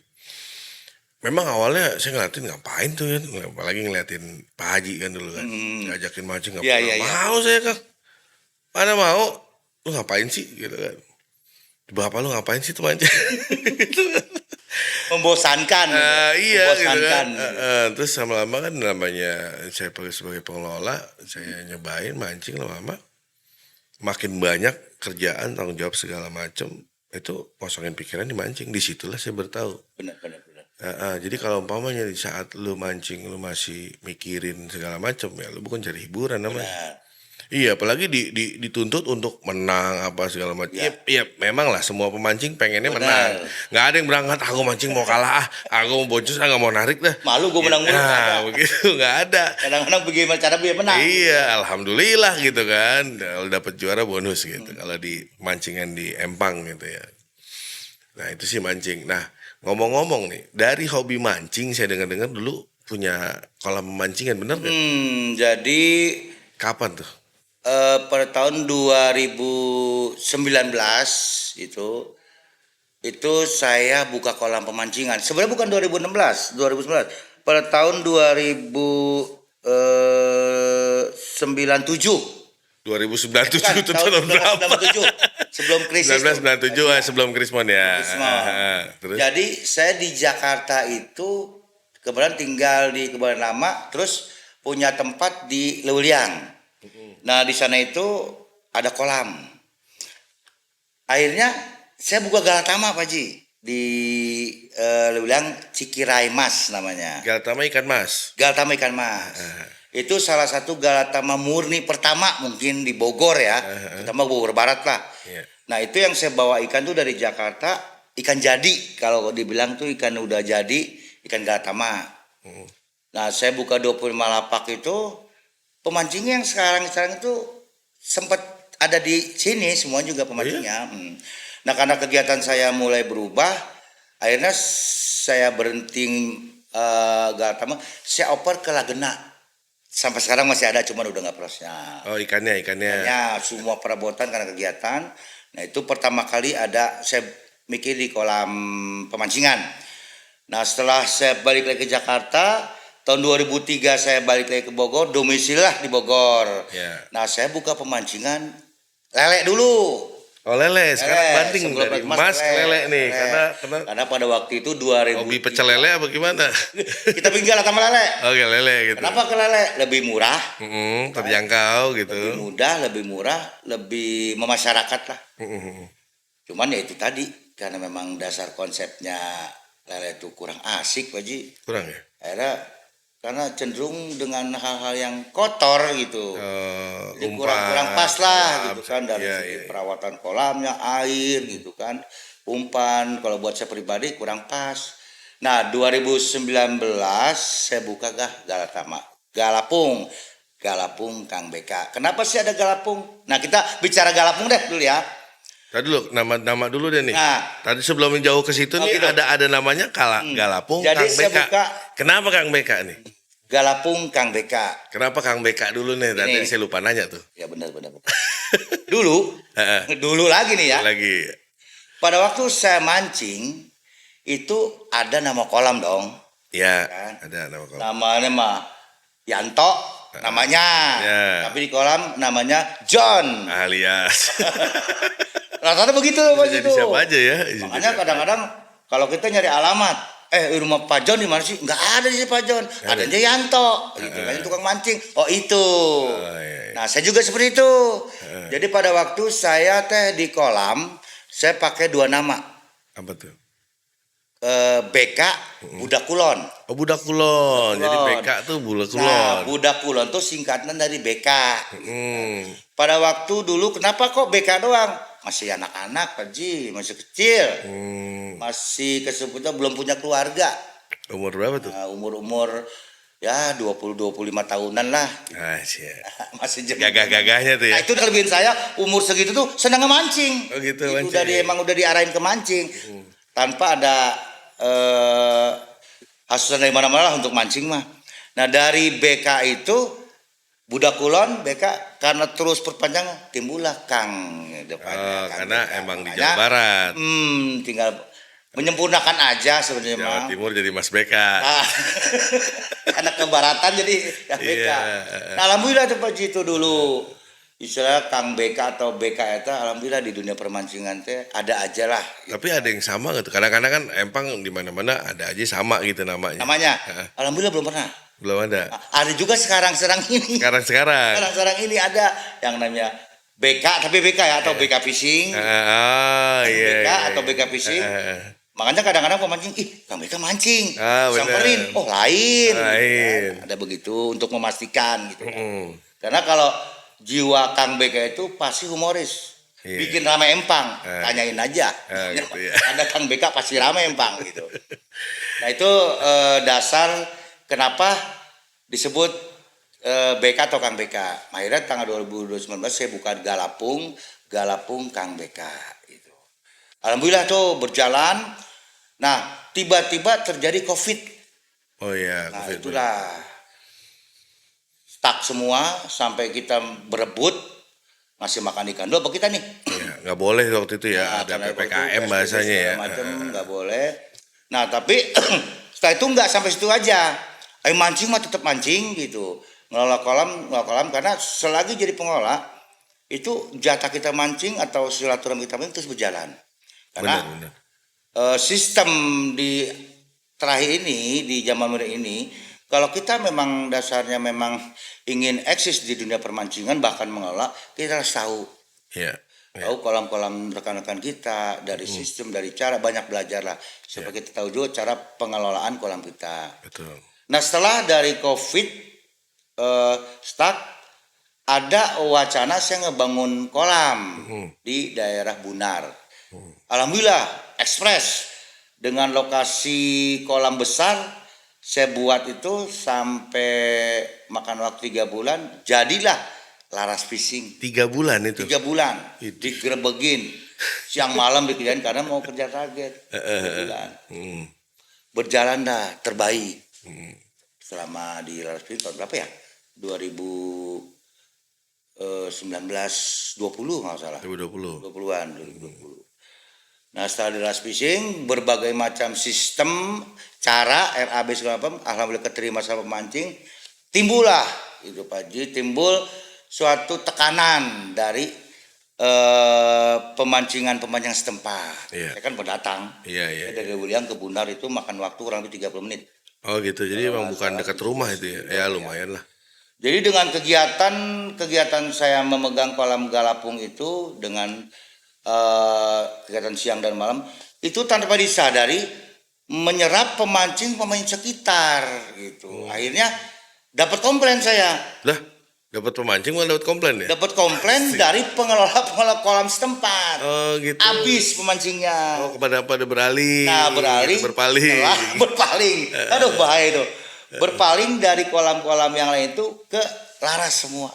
Memang awalnya saya ngeliatin ngapain tuh ya, apalagi ngeliatin Pak Haji kan dulu kan, ngajakin mancing nggak Iya, pernah iya, iya. mau saya Kang, mana mau, lu ngapain sih gitu kan, bapak lu ngapain sih tuh mancing, gitu kan. Membosankan. Iya gitu Membosankan. kan. Terus lama-lama kan namanya saya sebagai pengelola, saya nyobain mancing lama-lama, makin banyak kerjaan, tanggung jawab segala macam, itu kosongin pikiran di mancing, disitulah saya bertahu. Benar, benar, benar. Jadi kalau umpamanya di saat lu mancing lu masih mikirin segala macam ya lu bukan cari hiburan namanya. Benar. Iya, apalagi dituntut untuk menang apa segala macam. Ya. Iya, memang lah semua pemancing pengennya Benar. menang. Nggak ada yang berangkat aku mancing mau kalah aku mau boncos nggak mau narik dah. Malu gue menang mulu. Nah, begitu nggak ada. Kadang-kadang bagaimana cara biar menang. Iya, alhamdulillah gitu kan. Kalau dapat juara bonus gitu. Kalau di mancingan di Empang gitu ya. Nah, itu sih mancing. Nah, ngomong-ngomong nih, dari hobi mancing saya dengar-dengar dulu punya kolam pemancingan, bener nggak? Jadi Kapan tuh? pada tahun 2019 itu saya buka kolam pemancingan. Sebenarnya bukan 2016, 2019. Pada tahun 2097. 2097 Bukan, itu tahun tahun berapa? 1997. Sebelum krisis. 1997 sebelum Krismon ya. Terus Jadi saya di Jakarta itu kebetulan tinggal di Kebayoran Lama, terus punya tempat di Leuliang. Nah di sana itu ada kolam. Akhirnya saya buka Galatama Pak Ji di Leuliang Cikirai Mas namanya. Galatama ikan mas. Galatama ikan mas. Itu salah satu Galatama murni pertama mungkin di Bogor ya. Pertama Bogor Barat lah. Iya. Nah itu yang saya bawa ikan tuh dari Jakarta, ikan jadi. Kalau dibilang tuh ikan udah jadi, ikan Galatama. Nah saya buka 25 lapak itu, pemancingnya yang sekarang itu sempat ada di sini, semua juga pemancingnya. Nah karena kegiatan saya mulai berubah, akhirnya saya berhenti Galatama, saya oper ke Lagena. Sampai sekarang masih ada, cuma udah nggak prosesnya. Oh ikannya. Ya semua perabotan karena kegiatan. Nah itu pertama kali ada saya mikir di kolam pemancingan. Nah setelah saya balik lagi ke Jakarta, tahun 2003 saya balik lagi ke Bogor, domisili lah di Bogor. Ya. Nah saya buka pemancingan lele dulu. Oh lele, sekarang banding sebelum dari emas, emas ke lele nih. lele. Karena Karena pada waktu itu 2000 hobi pecel lele apa gimana? kita tinggal sama lele. Oke lele gitu. Kenapa ke lele? Lebih murah, Terjangkau gitu. lebih mudah, lebih murah, lebih memasyarakat lah. Cuman ya itu tadi, karena memang dasar konsepnya lele itu kurang asik Pak Ji. Kurang ya? Akhirnya karena cenderung dengan hal-hal yang kotor gitu. Jadi kurang pas lah gitu kan, dari segi perawatan kolamnya, air gitu kan, umpan. Kalau buat saya pribadi kurang pas. Nah 2019 saya buka Galatama, Galapung Kang BK. Kenapa sih ada Galapung? Nah kita bicara Galapung deh dulu ya. Tadi dulu nama dulu deh nih. Nah, tadi sebelum jauh ke situ nih gitu. ada namanya Galapung Jadi Kang saya BK. buka Kenapa Kang BK nih? Galapung Kang BK. Kenapa Kang BK dulu nih? Tadi saya lupa nanya tuh. Ya benar. Dulu lagi nih ya. Lagi. Pada waktu saya mancing itu ada nama kolam dong. Ya, Kan? ada nama kolam. Namanya mah Yanto namanya. Ya. Tapi di kolam namanya John. Alias. Rata-rata begitu Pak Jadi itu. siapa aja ya? Makanya kadang-kadang kalau kita nyari alamat, rumah Pak John di mana sih? Enggak ada di Pak John. Adanya Yanto, gitu kan tukang mancing. Oh itu. Iya. Nah, saya juga seperti itu. Jadi pada waktu saya di kolam, saya pakai 2 nama. Apa tuh? BK Budak Kulon. Oh Budak Kulon. Jadi BK tuh Budak Kulon. Nah, Budak Kulon tuh singkatan dari BK. Pada waktu dulu kenapa kok BK doang? Masih anak-anak Pak Ji, masih kecil. Masih kesebutnya belum punya keluarga. Umur berapa tuh? Nah, umur ya 20-25 tahunan lah. Masih gagah-gagahnya tuh ya. Nah, itu kelebihan saya umur segitu tuh senang mancing. Oh gitu, itu mancing. udah diarahin ke mancing. Tanpa ada hasutan dari mana-mana untuk mancing mah. Nah, dari BK itu Budak Kulon BK karena terus perpanjangan timbullah Kang depannya. Karena BK. emang di Jawa Barat. Tinggal menyempurnakan aja sebenarnya. Jawa Timur jadi Mas BK. Anak kebaratan jadi BK. Nah, alhamdulillah tuh Pak Ji itu dulu. Istilah Kang BK atau BK itu alhamdulillah di dunia permancingan teh ada aja lah. Tapi ada yang sama gitu. Kadang-kadang kan empang di mana-mana ada aja sama gitu namanya. Alhamdulillah belum pernah. Belum ada. Ada juga sekarang ini. Sekarang ini ada yang namanya BK tapi BK ya atau BK fishing. BK atau BK fishing. Makanya kadang-kadang pemancing, Kang BK mancing. Samperin, lain. Ada begitu untuk memastikan gitu. Karena kalau jiwa Kang BK itu pasti humoris. Bikin rame empang, tanyain aja. Gitu ya. Ada Kang BK pasti rame empang gitu. Nah itu dasar kenapa disebut BK atau Kang BK. Akhirnya tanggal 2019 saya buka Galapung Kang BK. Gitu. Alhamdulillah tuh berjalan. Nah tiba-tiba terjadi COVID. Oh iya. Nah itulah stuck semua sampai kita berebut ngasih makan ikan dulu apa kita nih. Ya, nggak boleh waktu itu ya, Nah, ada karena waktu itu PPKM PSBB bahasanya ya. segala macam nggak boleh. Nah tapi setelah itu nggak sampai situ aja. Ayo mancing mah tetap mancing gitu. Ngelola kolam karena selagi jadi pengelola itu jatah kita mancing atau silaturahmi kita mancing terus berjalan. Karena Benar. sistem di terakhir ini di zaman modern ini, kalau kita memang dasarnya memang ingin eksis di dunia permancingan bahkan mengelola, kita harus tahu Iya. tahu kolam-kolam rekan-rekan kita dari sistem dari cara banyak belajar lah supaya kita tahu juga cara pengelolaan kolam kita. Betul. Nah setelah dari COVID stuck ada wacana saya ngebangun kolam di daerah Bunar. Alhamdulillah ekspres dengan lokasi kolam besar saya buat itu sampai makan waktu 3 bulan jadilah Laras Fishing. 3 bulan itu. 3 bulan Itu. digerebegin siang malam dikerjain karena mau kerja target 3 bulan berjalan dah terbaik selama di Laras Fishing tahun berapa ya 2019 20 nggak salah 2020. 20-an 2020. Nah setelah di Laras Fishing berbagai macam sistem cara RAB segala macam alhamdulillah keterima sama pemancing timbullah itu Pak Ji timbul suatu tekanan dari pemancingan setempat. Iya. Saya kan pendatang. Iya. Saya dari Wuliang ke Bunar itu makan waktu kurang lebih 30 menit. Oh gitu. Jadi emang bukan dekat rumah itu ya. Ya lumayan lah. Jadi dengan kegiatan saya memegang kolam Galapung itu dengan kegiatan siang dan malam itu tanpa disadari menyerap pemancing sekitar gitu. Akhirnya dapat komplain saya. Lah, dapat pemancing malah dapat komplain ya? Dapat komplain dari pengelola kolam setempat. Oh gitu. Habis pemancingnya. Oh pada beralih. Nah beralih. Berpaling. Berpaling. Aduh bahaya itu. Berpaling dari kolam-kolam yang lain itu ke Laras semua.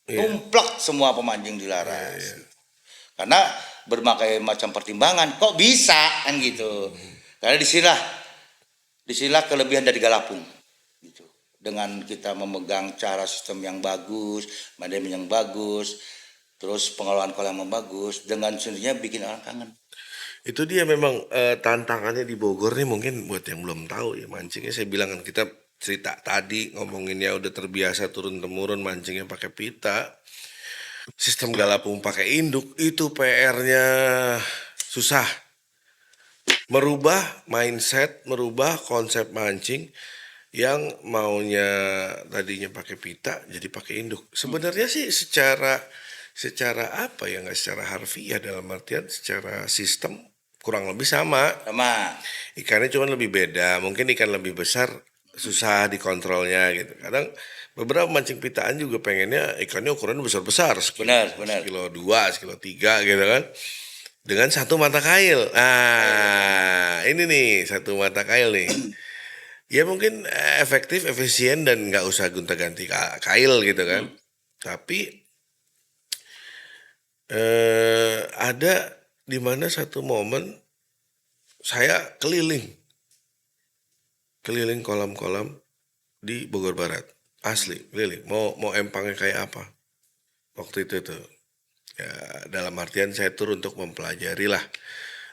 Tumplek semua pemancing di Laras. Karena berbagai macam pertimbangan. Kok bisa kan gitu. Karena disinilah kelebihan dari Galapung. Gitu. Dengan kita memegang cara sistem yang bagus, manajemen yang bagus, terus pengelolaan kolam yang bagus, dengan sendirinya bikin orang kangen. Itu dia memang tantangannya di Bogor nih mungkin buat yang belum tahu ya mancingnya saya bilang kan kita cerita tadi ngomonginnya udah terbiasa turun temurun mancingnya pakai pita. Sistem Galapung pakai induk itu PR-nya susah. Merubah mindset, merubah konsep mancing yang maunya tadinya pakai pita jadi pakai induk. Sebenarnya sih secara apa ya nggak secara harfiah dalam artian secara sistem kurang lebih sama. Sama. Ikannya cuma lebih beda. Mungkin ikan lebih besar susah dikontrolnya gitu. Kadang beberapa mancing pitaan juga pengennya ikannya ukurannya besar-besar. Benar. Sekilo 2, sekilo 3 gitu kan. Dengan satu mata kail. Nah, ini nih satu mata kail nih. Ya mungkin efektif, efisien dan nggak usah gonta-ganti kail gitu kan. Tapi ada di mana satu momen saya keliling kolam-kolam di Bogor Barat asli keliling mau empangnya kayak apa waktu itu tuh ya dalam artian saya turun untuk mempelajari lah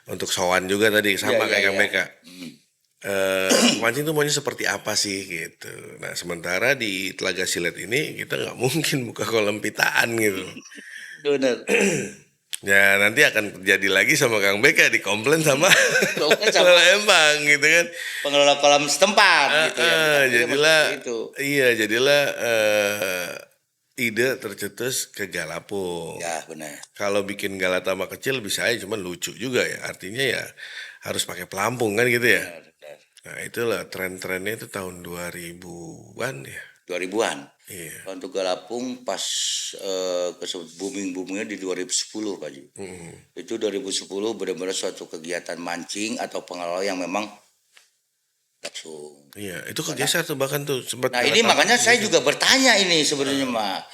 untuk sowan juga tadi sama kayak KMK. Mancing tuh maunya seperti apa sih gitu. Nah sementara di Telaga Silet ini kita nggak mungkin buka kolam pitaan gitu. Benar. Ya nanti akan terjadi lagi sama Kang Beka dikomplain sama pengelola empang gitu kan. Pengelola kolam setempat gitu ya. Jadilah ide tercetus ke Galapung. Ya benar. Kalau bikin Galatama kecil bisa aja cuman lucu juga ya. Artinya ya harus pakai pelampung kan gitu ya. Benar. Nah itulah tren-trennya itu tahun 2000-an ya. 2000-an. Iya. Untuk Galapung pas booming-boomingnya di 2010 Pak Ji. Itu 2010 benar-benar suatu kegiatan mancing atau pengelola yang memang langsung. Iya, itu kegeser tuh bahkan tuh sempat. Nah ini makanya saya juga bertanya ini sebenarnya Mak.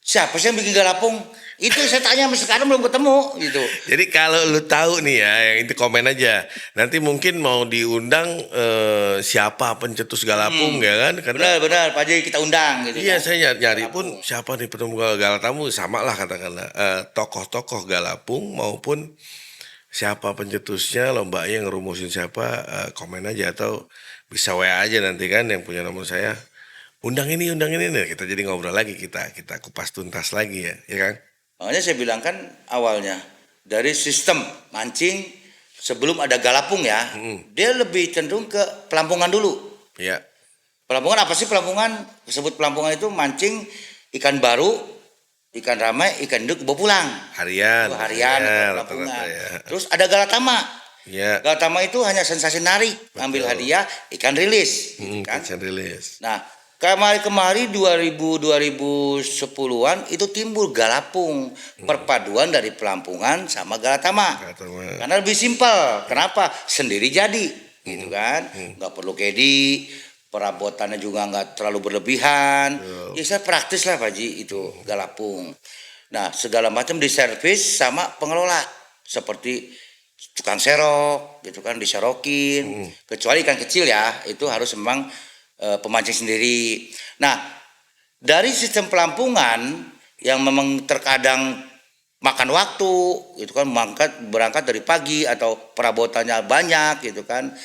siapa sih yang bikin galapung? Itu saya tanya sampai sekarang belum ketemu gitu. Jadi kalau lu tahu nih ya, yang itu komen aja. Nanti mungkin mau diundang siapa pencetus galapung ya kan? Karena Benar, Pak Haji kita undang gitu iya kan. saya nyari pun Galapung. siapa nih penemu galatamu sama lah katakanlah tokoh-tokoh galapung maupun siapa pencetusnya lomba yang ngerumusin siapa komen aja atau bisa WA aja nanti kan yang punya nomor saya. Undang ini nih kita jadi ngobrol lagi kita kupas tuntas lagi ya kan? Makanya saya bilang kan awalnya dari sistem mancing sebelum ada galapung ya, dia lebih cenderung ke pelampungan dulu. Ya. Pelampungan apa sih pelampungan? Disebut pelampungan itu mancing ikan baru, ikan ramai, ikan induk bawa pulang. Harian. Itu harian atau rata-rata pelampungan. ya. Terus ada galatama. Ya. Galatama itu hanya sensasi narik, ambil hadiah, ikan rilis, gitu kan. Kitchen release. Nah, kemari 2010-an itu timbul galapung, perpaduan dari pelampungan sama galatama. Galatama. Karena lebih simpel. Kenapa? Sendiri jadi, gitu kan. Nggak perlu kedi, perabotannya juga nggak terlalu berlebihan. Ya saya praktis lah Pak Ji itu galapung. Nah, segala macam diservis sama pengelola seperti tukang serok, gitu kan, diserokin. Kecuali ikan kecil ya, itu harus memang pemancing sendiri. Nah, dari sistem pelampungan yang memang terkadang makan waktu, gitu kan, berangkat dari pagi atau perabotannya banyak, gitu kan,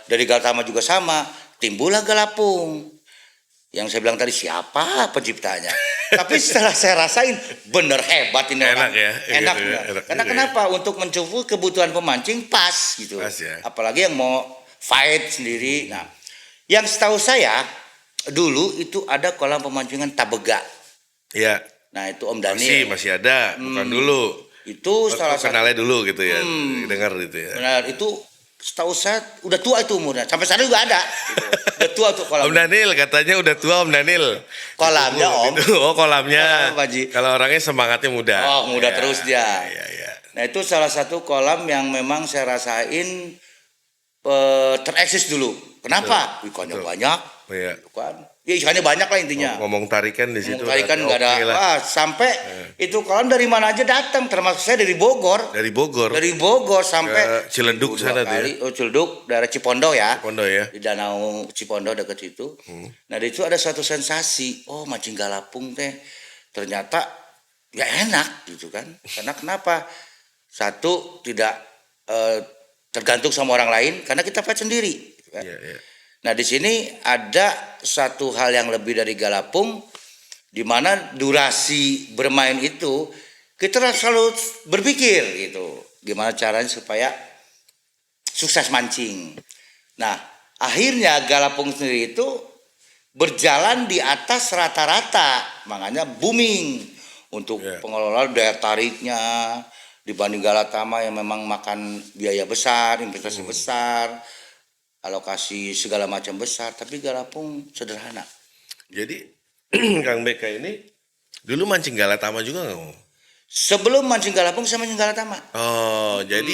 dari galatama juga sama, timbullah galapung. Yang saya bilang tadi siapa penciptanya? Tapi setelah saya rasain bener hebat ini Enak orang. ya, Enak, gitu ya, bener. enak Karena juga kenapa? Untuk mencukupi kebutuhan pemancing pas gitu. Pas ya. Apalagi yang mau fight sendiri. Nah, yang setahu saya dulu itu ada kolam pemancingan Tabega. Iya. Nah, itu Om Daniel. Masih ada, bukan dulu. Itu salah satu. Kenalnya dulu gitu ya. Dengar gitu ya. Benar, itu setahu saya udah tua itu umurnya. Sampai sekarang juga ada. Gitu. Udah tua tuh kolam. Om Daniel katanya udah tua Om Daniel. Kolamnya Om. Oh kolamnya. Kolam, Pak Ji. Kalau orangnya semangatnya muda. Oh, muda Ya, terus dia. Iya. Nah, itu salah satu kolam yang memang saya rasain tereksis dulu. Kenapa? Ikannya banyak. Iya. Gitu kan. Ya ikannya banyak lah intinya. Ngomong tarikan di situ. Tarikan nggak ada. oke lah. Wah, sampai itu kolam dari mana aja datang, termasuk saya dari Bogor. Dari Bogor. Dari Bogor sampai Ke Ciledug sana tuh ya. Oh, Ciledug, daerah Cipondo ya. Cipondo ya. Di Danau Cipondo dekat situ. Nah, di situ ada suatu sensasi. Oh, mancing galapung teh. Ternyata ya enak gitu kan. Karena kenapa? Satu tidak tergantung sama orang lain karena kita fight sendiri gitu kan. Iya. Nah, di sini ada satu hal yang lebih dari galapung, di mana durasi bermain itu kita selalu berpikir gitu, gimana caranya supaya sukses mancing. Nah, akhirnya galapung sendiri itu berjalan di atas rata-rata, makanya booming untuk pengelola daya tariknya dibanding galatama yang memang makan biaya besar, investasi besar, alokasi segala macam besar, tapi galapung sederhana. Jadi Kang BK ini dulu mancing galatama juga nggak mau? Sebelum mancing galapung saya mancing galatama. Oh, jadi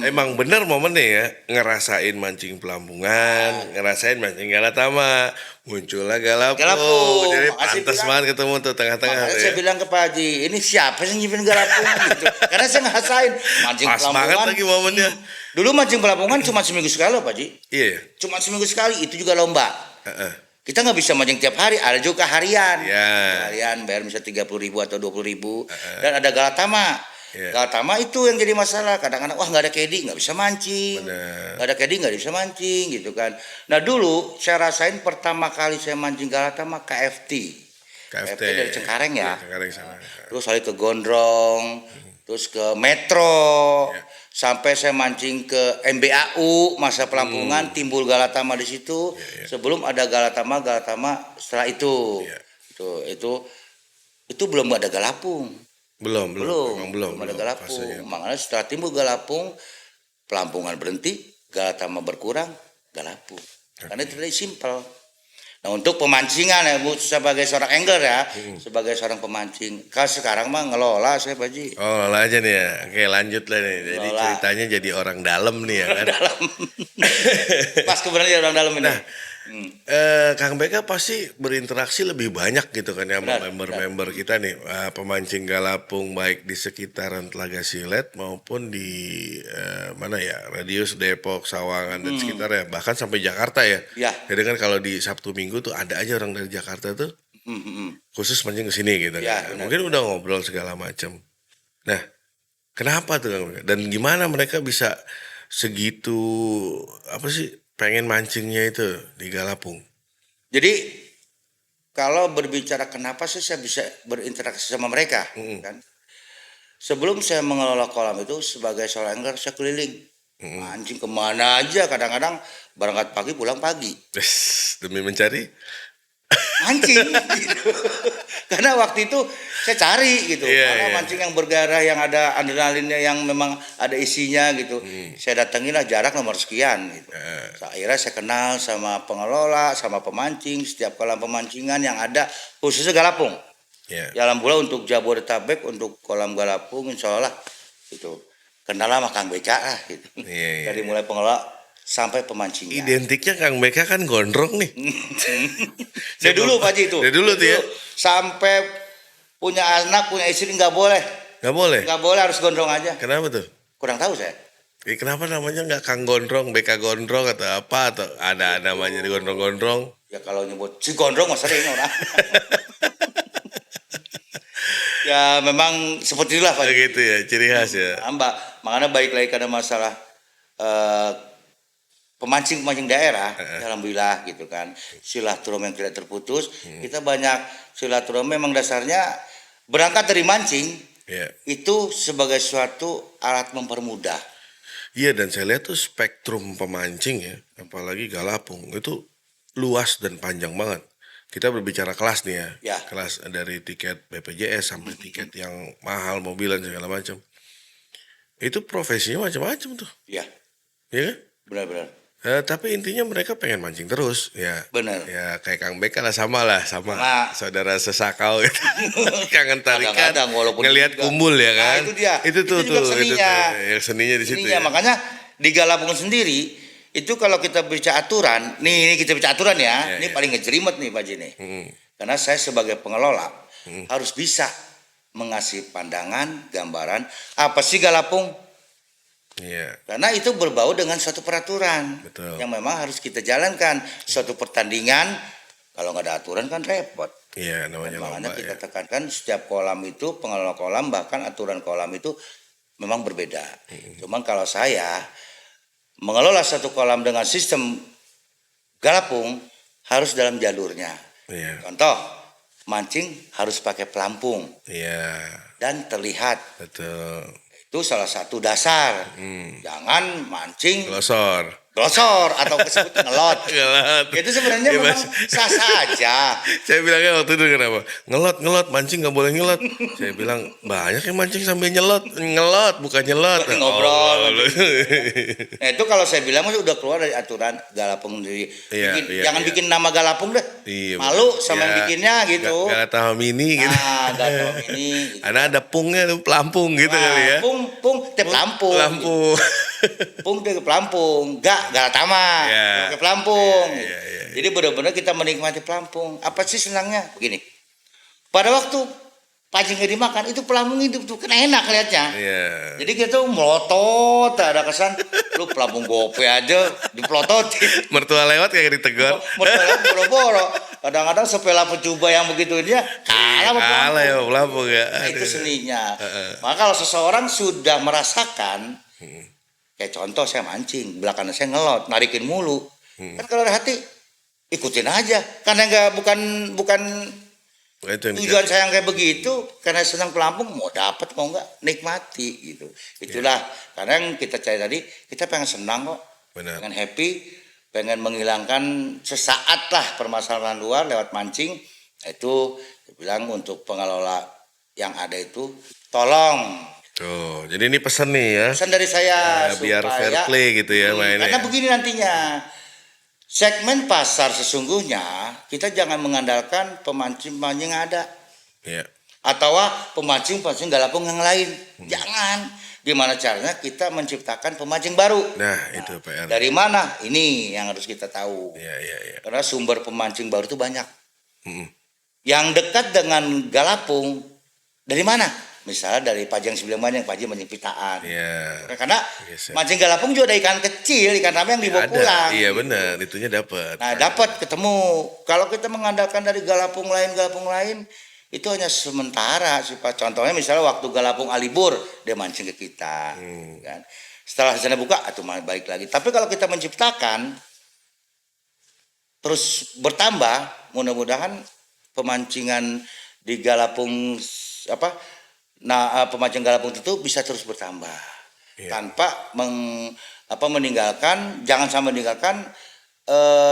emang bener momennya ya ngerasain mancing pelampungan, ngerasain mancing galatama, muncullah galapung. Galapung. Jadi Makasih pantas bilang. banget ketemu tuh tengah-tengah. Makanya tuh saya ya. bilang ke Pak Haji, ini siapa sih yang nyipin galapung gitu. Karena saya ngerasain mancing Pas pelampungan. banget lagi momennya. Dulu mancing pelampungan cuma seminggu sekali loh Pak Haji. Iya. Cuma seminggu sekali, itu juga lomba. Heeh. Kita nggak bisa mancing tiap hari, ada juga harian. Iya. Harian bayar bisa 30.000 atau 20.000. Dan ada galatama. Iya. Galatama itu yang jadi masalah. Kadang-kadang wah nggak ada kedi, nggak bisa mancing. Benar. Nggak ada kedi, nggak bisa mancing gitu kan. Nah dulu saya rasain pertama kali saya mancing galatama KFT. KFT dari Cengkareng ya. Iya, Cengkareng sana. Terus lari ke Gondrong, terus ke Metro, Iya. sampai saya mancing ke MBAU masa pelampungan, timbul galatama di situ. Sebelum ada galatama setelah itu. Iya. Itu belum ada galapung. Memang belum ada galapung. fasenya. Makanya setelah timbul galapung, pelampungan berhenti, galatama berkurang, galapung. Karena itu dari simpel. Nah, untuk pemancingan ya Bu, sebagai seorang angler ya, sebagai seorang pemancing. Kalau sekarang mah ngelola saya Pak Ji. Oh, lah aja nih ya. Oke, lanjut lah nih. Jadi Ngelola. ceritanya jadi orang dalam nih ya kan. Dalam. Pas kebenaran jadi orang dalam ini. Nah, Kang Beka pasti berinteraksi lebih banyak gitu kan ya sama Benar, member-member kita nih, pemancing galapung baik di sekitaran Telaga Silet maupun di mana ya, radius Depok, Sawangan dan sekitarnya, bahkan sampai Jakarta ya. Ya. Jadi kan kalau di Sabtu Minggu tuh ada aja orang dari Jakarta tuh khusus mancing ke sini gitu Ya, kan. benar. Mungkin udah ngobrol segala macam. Nah, kenapa tuh Kang Beka? Dan gimana mereka bisa segitu apa sih pengen mancingnya itu di galapung? Jadi kalau berbicara kenapa sih saya bisa berinteraksi sama mereka, kan? Sebelum saya mengelola kolam itu sebagai seorang angler saya keliling, mancing kemana aja. Kadang-kadang berangkat pagi pulang pagi, Demi mencari. mancing. Gitu. Karena waktu itu saya cari gitu, Iya, mana iya. mancing yang bergairah, yang ada adrenalinnya, yang memang ada isinya gitu. Saya datangilah jarak nomor sekian gitu. Akhirnya saya kenal sama pengelola, sama pemancing, setiap kolam pemancingan yang ada khususnya galapung. Ya. Jalan pula untuk Jabodetabek, untuk kolam galapung insya Allah gitu. Kenal sama Kang Beca lah gitu. Iya, iya. Dari mulai pengelola sampai pemancingan. Identiknya Kang Beka kan gondrong nih. Dari dulu Pak Haji itu. Dari dulu tuh ya. Sampai punya anak, punya istri nggak boleh. Nggak boleh. Nggak boleh, harus gondrong aja. Kenapa tuh? Kurang tahu saya. Kenapa namanya nggak Kang Gondrong, Beka Gondrong atau apa atau ada namanya di gondrong-gondrong? Ya kalau nyebut si gondrong mah sering orang. Ya memang seperti itulah Pak Haji. Gitu ya, ciri khas ya. Mbak, makanya baik lagi karena masalah pemancing-pemancing daerah, alhamdulillah gitu kan, silaturahmi yang tidak terputus. Kita banyak silaturahmi, memang dasarnya berangkat dari mancing Iya. itu sebagai suatu alat mempermudah. Iya, dan saya lihat tuh spektrum pemancing ya, apalagi galapung itu luas dan panjang banget. Kita berbicara kelas nih ya, Ya. kelas dari tiket BPJS sampai tiket yang mahal, mobilan segala macam. Itu profesinya macam-macam tuh, Ya, ya kan? benar-benar. Tapi intinya mereka pengen mancing terus, ya. Benar. Ya kayak Kang Beka lah sama Sama. saudara sesakau gitu. Kangen tarikan, Kadang-kadang walaupun ngelihat juga. kumbul ya Nah, kan. itu dia. Itu tuh Itu juga tuh, seninya. yang seninya di situ Ininya, ya. makanya di Galapung sendiri itu kalau kita bicara aturan, ini kita bicara aturan ya, Ya, ini ya. paling ngejelimet nih Pak Haji nih. Karena saya sebagai pengelola harus bisa mengasih pandangan, gambaran apa sih Galapung. Iya, Karena itu berbau dengan suatu peraturan Betul. yang memang harus kita jalankan. Suatu pertandingan kalau nggak ada aturan kan repot. iya namanya Makanya lomba kita ya. tekankan setiap kolam itu, pengelola kolam bahkan aturan kolam itu memang berbeda. Cuman kalau saya mengelola satu kolam dengan sistem galapung harus dalam jalurnya. Iya, Contoh, mancing harus pakai pelampung iya, dan terlihat. betul. Itu salah satu dasar. Jangan mancing Glosor. glosor atau disebut ngelot. Ngelot. Itu sebenarnya Iya, memang Mas. sah-sah aja. Saya bilangnya waktu itu kenapa? Ngelot, mancing nggak boleh ngelot. Saya bilang banyak yang mancing sambil ngelot bukan nyelot. Ngobrol. Allah. Nah, itu kalau saya bilang masih udah keluar dari aturan galapung sendiri. Iya, iya, Jangan iya. bikin nama galapung deh. Iya, Malu bener. sama yang Ya, bikinnya gitu. Gak tahu mini gitu. Nah, gatal ini. Gitu. Karena ada pungnya tuh pelampung gitu kali ya. Pung, teh pelampung. Lampu. Pung teh pelampung. Galatama. Iya. Pakai pelampung. Iya, gitu. iya, iya. Jadi benar-benar kita menikmati pelampung. Apa sih senangnya? Begini. Pada waktu pancingnya dimakan, itu pelampung hidup tuh kan enak lihatnya. Iya. Jadi kita tuh melotot, ada kesan lu pelampung gope aja dipelototin. Mertua lewat kayak ditegur. Mereka boro-boro. Kadang-kadang sepela pecoba yang begitu dia kalah sama Kalah pelampung. ya pelampung ya. Nah, itu Aduh. seninya. Maka kalau seseorang sudah merasakan, kayak contoh saya mancing, belakangan saya ngelot, narikin mulu. Kan kalau ada hati, ikutin aja. Karena bukan Itu yang tujuan dicari. saya yang kayak begitu, karena senang pelampung, mau dapat mau enggak nikmati gitu. Itulah karena yang kita cari tadi, kita pengen senang kok, Benar. pengen happy, pengen menghilangkan sesaat lah permasalahan luar lewat mancing. Nah, itu saya bilang untuk pengelola yang ada itu, tolong Tuh, jadi ini pesan nih ya. pesan dari saya Biar supaya fair play gitu ya mainnya. karena begini nantinya. Segmen pasar sesungguhnya kita jangan mengandalkan pemancing-pemancing yang ada Iya. atau pemancing galapung yang lain. Jangan. Gimana caranya kita menciptakan pemancing baru? Nah, itu PR. Dari mana? Ini yang harus kita tahu. Iya, iya, iya. Karena sumber pemancing baru itu banyak. Mm-mm. Yang dekat dengan Galapung dari mana? Misalnya dari Pajang Sembilan Banyak, Pajang mancing pitaan. Iya. Karena Yes, mancing Galapung juga ada ikan kecil, ikan rame yang dibawa pulang. Iya benar, itunya dapat. Nah, dapat ketemu. Kalau kita mengandalkan dari Galapung lain, itu hanya sementara. Contohnya misalnya waktu Galapung Alibur, dia mancing ke kita. Kan? Setelah sana buka, atau balik lagi. Tapi kalau kita menciptakan, terus bertambah, mudah-mudahan pemancingan di Galapung pemancing Galapung itu bisa terus bertambah. Iya. Tanpa meninggalkan, jangan sampai meninggalkan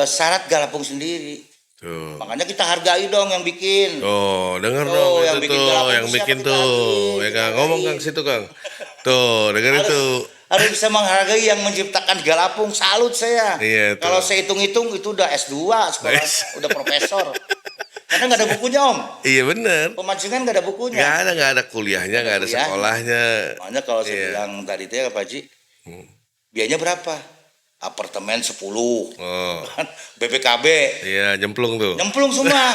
syarat Galapung sendiri. Tuh. Makanya kita hargai dong yang bikin. Oh, dengar Tuh, dong yang itu bikin tuh, Galapung yang siapa bikin kita tuh. hargai, Ya kita Kang, ngomong hargai. Kang situ Kang. Tuh, dengar itu. Harus bisa menghargai yang menciptakan Galapung. Salut saya. Iya, tuh. Kalau saya hitung-hitung itu udah S2 sekolah, Wes. udah profesor. Karena nggak ada bukunya Om. Iya benar. Pemancingan nggak ada bukunya. Nggak ada kuliahnya, nggak ada Kuliah. sekolahnya. Makanya kalau saya Iya. bilang tadi itu ya Pak Haji, biayanya berapa? Apartemen 10. Oh, BPKB iya jemplung tuh. nyemplung semua.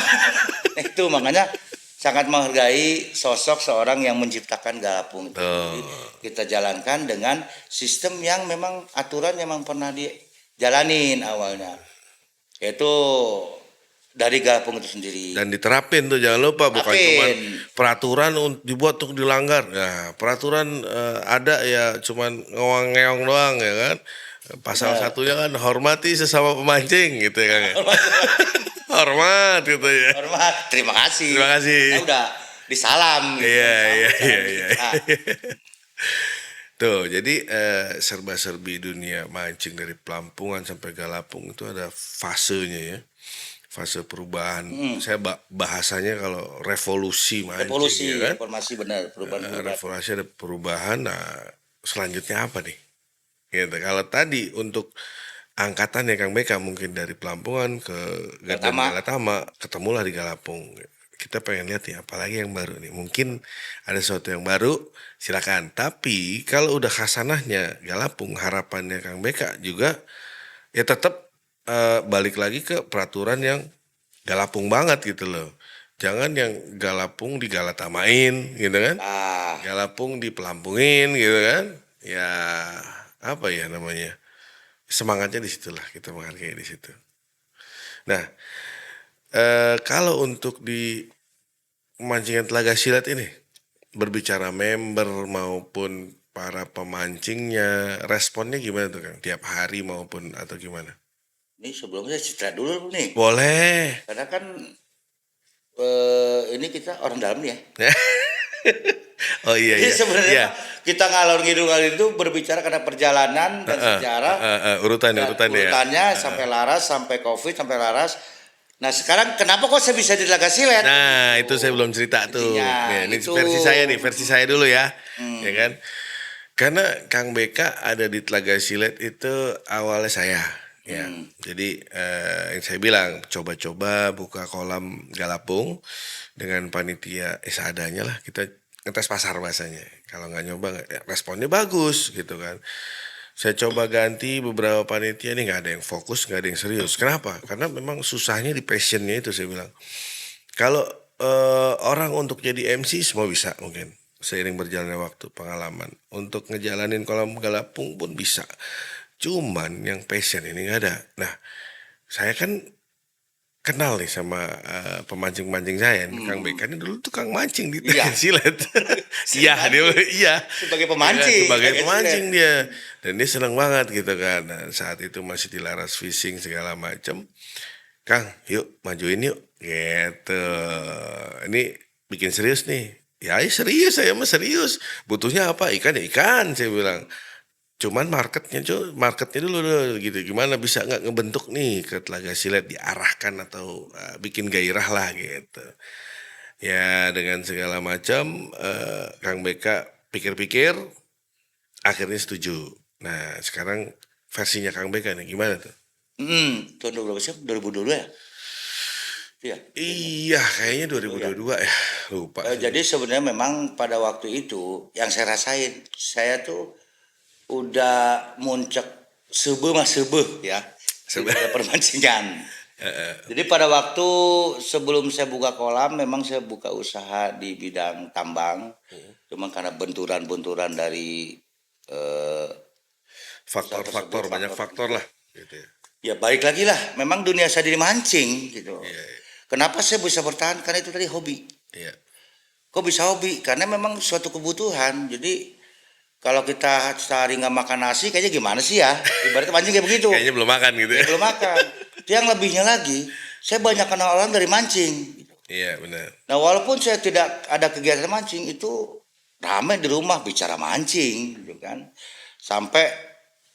Itu makanya sangat menghargai sosok seorang yang menciptakan Galapung itu. Jadi, kita jalankan dengan sistem yang memang aturan yang memang pernah dijalanin awalnya. Yaitu dari Galapung itu sendiri. Dan diterapin tuh, jangan lupa, bukan Terapin. cuma peraturan dibuat untuk dilanggar. Nah, peraturan ada ya cuman ngewang-ngeong doang ya kan. Pasal satunya kan hormati sesama pemancing gitu ya Kang. Ya? Hormat gitu ya. Hormat, terima kasih. Terima kasih. Nah, udah disalam. Gitu. Iya, iya, Salam, iya, iya. nah, Tuh, jadi serba-serbi dunia mancing dari pelampungan sampai Galapung itu ada fasenya ya. Fase perubahan. Saya bahasanya kalau revolusi mancing revolusi, ya kan. reformasi benar, perubahan. Revolusi ada perubahan. Nah, selanjutnya apa nih? Gitu. Kalau tadi untuk angkatan ya Kang Beka mungkin dari pelampungan ke Galatama, ketemulah di Galapung. Kita pengen lihat nih apalagi yang baru nih. Mungkin ada sesuatu yang baru, silakan. Tapi kalau udah khasanahnya Galapung, harapannya Kang Beka juga ya tetap balik lagi ke peraturan yang Galapung banget gitu loh. Jangan yang Galapung digalatamain gitu kan. Galapung dipelampungin gitu kan. Ya apa ya namanya, semangatnya di situlah, kita menghargai di situ. Nah, kalau untuk di pemancingan Telaga Silet ini, berbicara member maupun para pemancingnya, responnya gimana tuh Kang? Tiap hari maupun atau gimana? Ini sebelumnya cerita dulu nih. Boleh. Karena kan ini kita orang dalam nih ya. Oh iya Jadi iya. sebenarnya Iya. kita ngalor ngidul itu berbicara karena perjalanan dan sejarah. Urutannya sampai Laras, sampai Covid, sampai Laras. Nah sekarang kenapa kok saya bisa di Telaga Silet? Nah itu saya belum cerita tuh. Intinya, Ini itu. versi saya nih, versi saya dulu ya. Ya kan? Karena Kang Beka ada di Telaga Silet itu awalnya saya. Ya, jadi yang saya bilang coba-coba buka kolam Galapung dengan panitia seadanya lah, kita ngetes pasar bahasanya. Kalau nggak nyoba responnya bagus gitu kan. Saya coba ganti beberapa panitia nih nggak ada yang fokus, nggak ada yang serius. Kenapa? Karena memang susahnya di passionnya itu saya bilang. Kalau orang untuk jadi MC semua bisa mungkin seiring berjalannya waktu, pengalaman untuk ngejalanin kolam Galapung pun bisa. Cuman yang passion ini nggak ada. Nah, saya kan kenal nih sama pemancing-pemancing saya. Kang Beka ini dulu tukang mancing di Telaga Silet. Iya, dia sebagai pemancing. sebagai pemancing dia. Dan dia senang banget gitu kan. Nah, saat itu masih di Laras Fishing segala macam. Kang, yuk majuin yuk. Gitu. Ini bikin serius nih. Ya serius, saya mah serius. Butuhnya apa? Ikan ya ikan, saya bilang. Cuman marketnya dulu gitu. Gimana bisa nggak ngebentuk nih ke Telaga Silet, diarahkan atau bikin gairah lah gitu. Ya dengan segala macam Kang Beka pikir-pikir akhirnya setuju. Nah sekarang versinya Kang Beka nih gimana tuh? Tahun 2012 ya? Iya. Iya, kayaknya 2022 ya. Lupa sih. Jadi sebenarnya memang pada waktu itu yang saya rasain, saya tuh udah muncak subuh mas subuh ya di Sebe- dunia permancingan. Heeh. Jadi pada waktu sebelum saya buka kolam, memang saya buka usaha di bidang tambang. Cuma karena benturan-benturan dari eh, Faktor-faktor, tersebut, banyak faktor tersebut. lah. Gitu ya. Ya baik lagi lah. Memang dunia saya dimancing gitu. Iya, iya. Kenapa saya bisa bertahan? Karena itu tadi hobi. Iya. Kok bisa hobi? Karena memang suatu kebutuhan. Jadi kalau kita sehari nggak makan nasi, kayaknya gimana sih ya? Ibaratnya mancing kayak begitu. Kayaknya belum makan gitu ya. Belum makan. Yang lebihnya lagi, saya banyak kenal orang dari mancing. Iya, benar. Nah, walaupun saya tidak ada kegiatan mancing, itu ramai di rumah bicara mancing, gitu kan. Sampai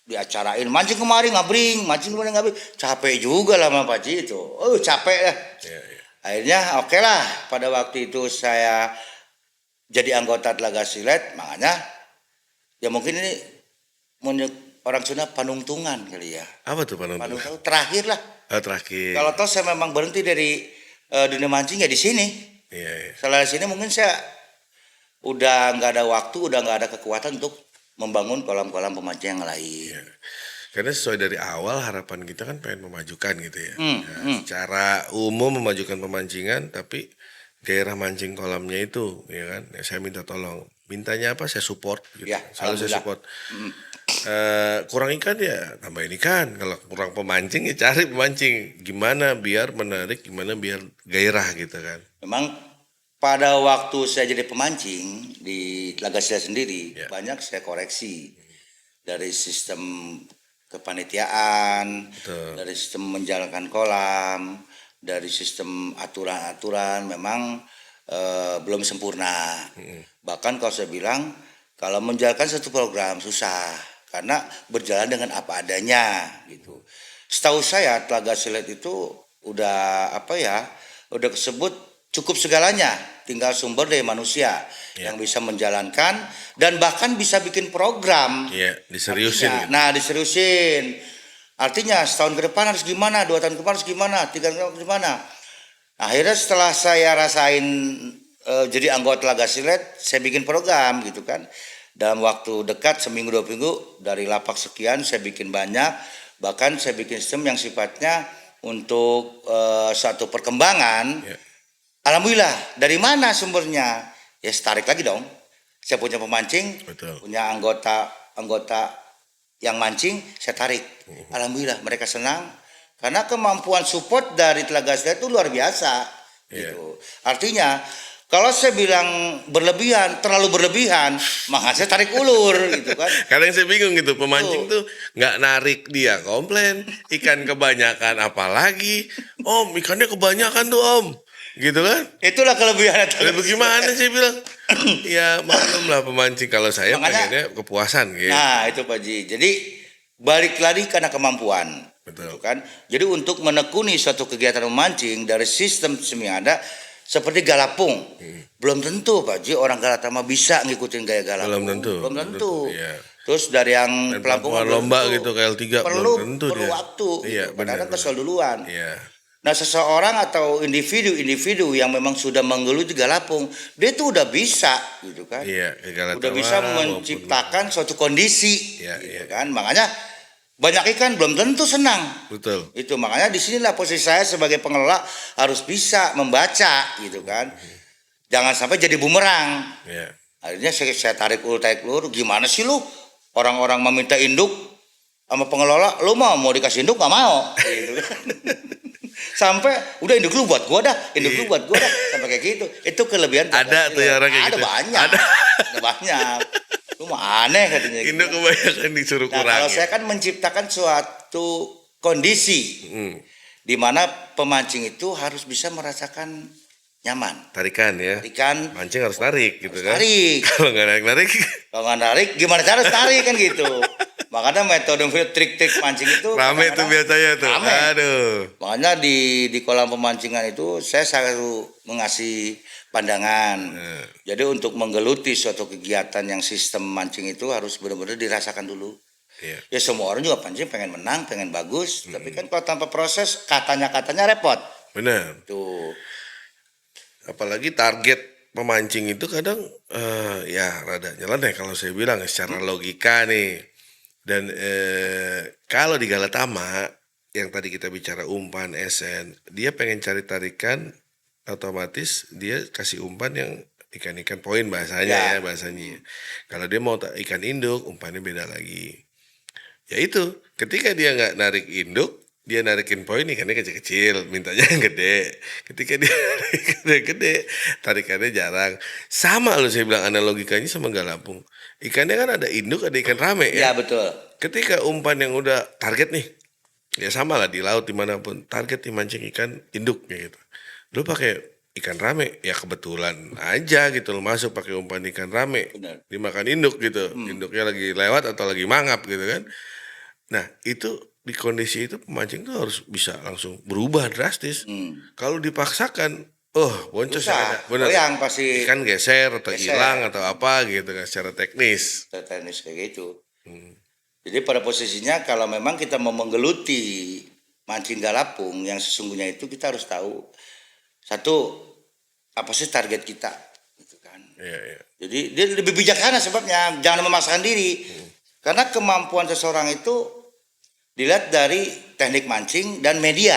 diacarain mancing kemarin ngabring, mancing kemarin ngabring. Capek juga lah sama Pak Ji itu. Oh, capek lah. Iya, iya. Akhirnya oke lah, pada waktu itu saya jadi anggota Telaga Silet, makanya ya mungkin ini orang Sunda panungtungan kali ya. Apa tuh penonton? Panungtungan terakhir lah. Oh, terakhir. Kalau toh saya memang berhenti dari dunia mancing ya di sini. Iya, iya. Setelah sini mungkin saya udah nggak ada waktu, udah nggak ada kekuatan untuk membangun kolam-kolam pemancing yang lain. Iya. Karena sesuai dari awal harapan kita kan pengen memajukan gitu ya. Secara umum memajukan pemancingan, tapi gairah mancing kolamnya itu, ya kan. Ya, saya minta tolong. Mintanya apa? Saya support. Gitu. Ya, Selalu saya alhamdulillah. support. Kurang ikan ya tambahin ikan. Kalau kurang pemancing ya cari pemancing. Gimana biar menarik, gimana biar gairah gitu kan. Memang pada waktu saya jadi pemancing di Telaga Silet sendiri, Ya. banyak saya koreksi dari sistem kepanitiaan, Betul. dari sistem menjalankan kolam, dari sistem aturan-aturan memang belum sempurna. Bahkan kalau saya bilang kalau menjalankan satu program susah karena berjalan dengan apa adanya gitu. Setahu saya Telaga Silet itu udah apa ya? Udah disebut cukup segalanya, tinggal sumber daya manusia yang bisa menjalankan dan bahkan bisa bikin program. Iya, diseriusin Artinya, gitu. nah diseriusin. Artinya setahun ke depan harus gimana, 2 tahun ke depan harus gimana, 3 tahun harus gimana. Akhirnya setelah saya rasain jadi anggota Telaga Silet, saya bikin program gitu kan. Dalam waktu dekat seminggu 2 minggu dari lapak sekian saya bikin banyak. Bahkan saya bikin sistem yang sifatnya untuk suatu perkembangan. Ya. Alhamdulillah, dari mana sumbernya? Ya tarik lagi dong. Saya punya pemancing, Betul. punya anggota yang mancing, saya tarik. Alhamdulillah, mereka senang karena kemampuan support dari Telaga Silet itu luar biasa. Iya. Gitu. Artinya, kalau saya bilang berlebihan, terlalu berlebihan, maka saya tarik ulur, gitu kan? Kadang saya bingung gitu, pemancing tuh nggak narik dia komplain, ikan kebanyakan apalagi, Om ikannya kebanyakan tuh Om, gitu kan? Itulah kelebihan Lalu bagaimana sih bilang? Ya maklum lah pemancing, kalau saya Makanya- pengennya kepuasan gitu. Nah, itu Pak Ji. Jadi balik lagi karena kemampuan. Betul. Gitu kan? Jadi untuk menekuni suatu kegiatan memancing dari sistem yang ada seperti galapung. Belum tentu Pak Ji orang Galatama bisa ngikutin gaya galapung. Belum tentu. Belum tentu. Iya. Terus dari yang Dan pelampungan pelampungan lomba belum gitu, tentu. KL3 perlu belum tentu perlu dia. waktu. Iya, gitu. Kadang-kadang benar, kesel duluan. Iya. Nah seseorang atau individu yang memang sudah menggeluti galapung, dia itu udah bisa gitu kan. Iya, ke Galatama Udah bisa maupun- menciptakan suatu kondisi Iya, gitu iya. kan. Makanya banyak ikan belum tentu senang. Betul. Itu makanya disinilah posisi saya sebagai pengelola harus bisa membaca gitu kan. Jangan sampai jadi bumerang. Iya. Akhirnya saya tarik ulur, gimana sih lu? Orang-orang meminta induk sama pengelola, lu mau dikasih induk gak mau gitu kan. Sampai udah induk lu buat gua dah, sampai kayak gitu. Itu kelebihan Ada tuh ya orang kayak ada gitu. banyak. Ada. Ada banyak. Lu mah aneh katanya gitu. Induk kebanyakan disuruh Nah, kalau kurangin. saya kan menciptakan suatu kondisi Hmm, di mana pemancing itu harus bisa merasakan nyaman. tarikan ya. Ikan Mancing harus narik gitu kan. tarik. Kalau nggak narik-narik, Kalau nggak narik, gimana cara harus tarik kan gitu. Makanya metode trik-trik mancing itu rame tuh kadang-kadang biasanya tuh. rame. Aduh. Makanya di kolam pemancingan itu saya selalu mengasih pandangan. Jadi untuk menggeluti suatu kegiatan yang sistem mancing itu harus benar-benar dirasakan dulu. Iya. Ya semua orang juga pancing pengen menang, pengen bagus. Tapi kan kalau tanpa proses katanya repot. benar. Tuh. Apalagi target pemancing itu kadang ya rada nyeleneh kalau saya bilang secara logika nih. Dan kalau di Galatama yang tadi kita bicara umpan, esen, dia pengen cari tarikan, otomatis dia kasih umpan yang ikan-ikan poin bahasanya ya, Ya. bahasanya. Kalau dia mau ikan induk, umpannya beda lagi. Ya itu, ketika dia nggak narik induk, dia narikin poin ikannya kecil-kecil, mintanya yang gede. Ketika dia ikannya gede, tarikannya jarang. Sama loh saya bilang analogikanya sama galapung. Ikannya kan ada induk, ada ikan rame ya. Ya betul. Ketika umpan yang udah target nih, ya sama lah di laut dimanapun, target nih mancing ikan induk kayak gitu. Lu pakai ikan rame, ya kebetulan aja gitu lo masuk pakai umpan ikan rame, Benar. dimakan induk gitu, induknya lagi lewat atau lagi mangap gitu kan. Nah itu di kondisi itu pemancing tuh harus bisa langsung berubah drastis. Kalau dipaksakan, boncos yang ada, Susah. bener. Goyang pasti. Ikan geser atau Geser. hilang atau apa gitu kan secara teknis. Teknis kayak gitu. Jadi pada posisinya kalau memang kita mau menggeluti mancing galapung yang sesungguhnya itu kita harus tahu satu apa sih target kita gitu kan. Iya, iya. Jadi dia lebih bijaksana sebabnya jangan memaksakan diri. Karena kemampuan seseorang itu dilihat dari teknik mancing dan media.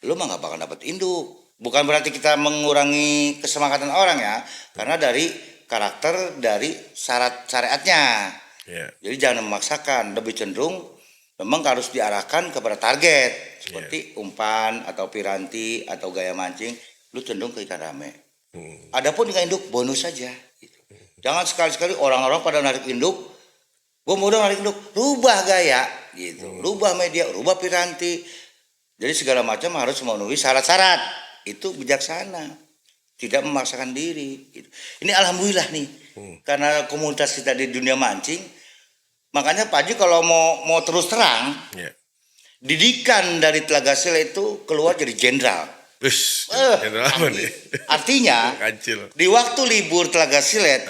Lu mah nggak bakal dapat induk. Bukan berarti kita mengurangi kesemangatan orang ya, karena dari karakter dari syarat syariatnya. Iya. Jadi jangan memaksakan, lebih cenderung memang harus diarahkan kepada target seperti umpan atau piranti atau gaya mancing, lu cenderung ke ikan rame. Adapun ikan induk bonus saja. Gitu. Jangan sekali-sekali orang-orang pada narik induk, gua mau dong narik induk, rubah gaya, gitu, rubah media, rubah piranti. Jadi segala macam harus memenuhi syarat-syarat. Itu bijaksana, tidak memaksakan diri. Gitu. Ini alhamdulillah nih, karena komunitas kita di dunia mancing. Makanya Pak Haji kalau mau terus terang, Iya. didikan dari Telaga Sile itu keluar jadi jenderal. Wis, jenderal apa nih? Artinya Kancil. di waktu libur Telaga Silet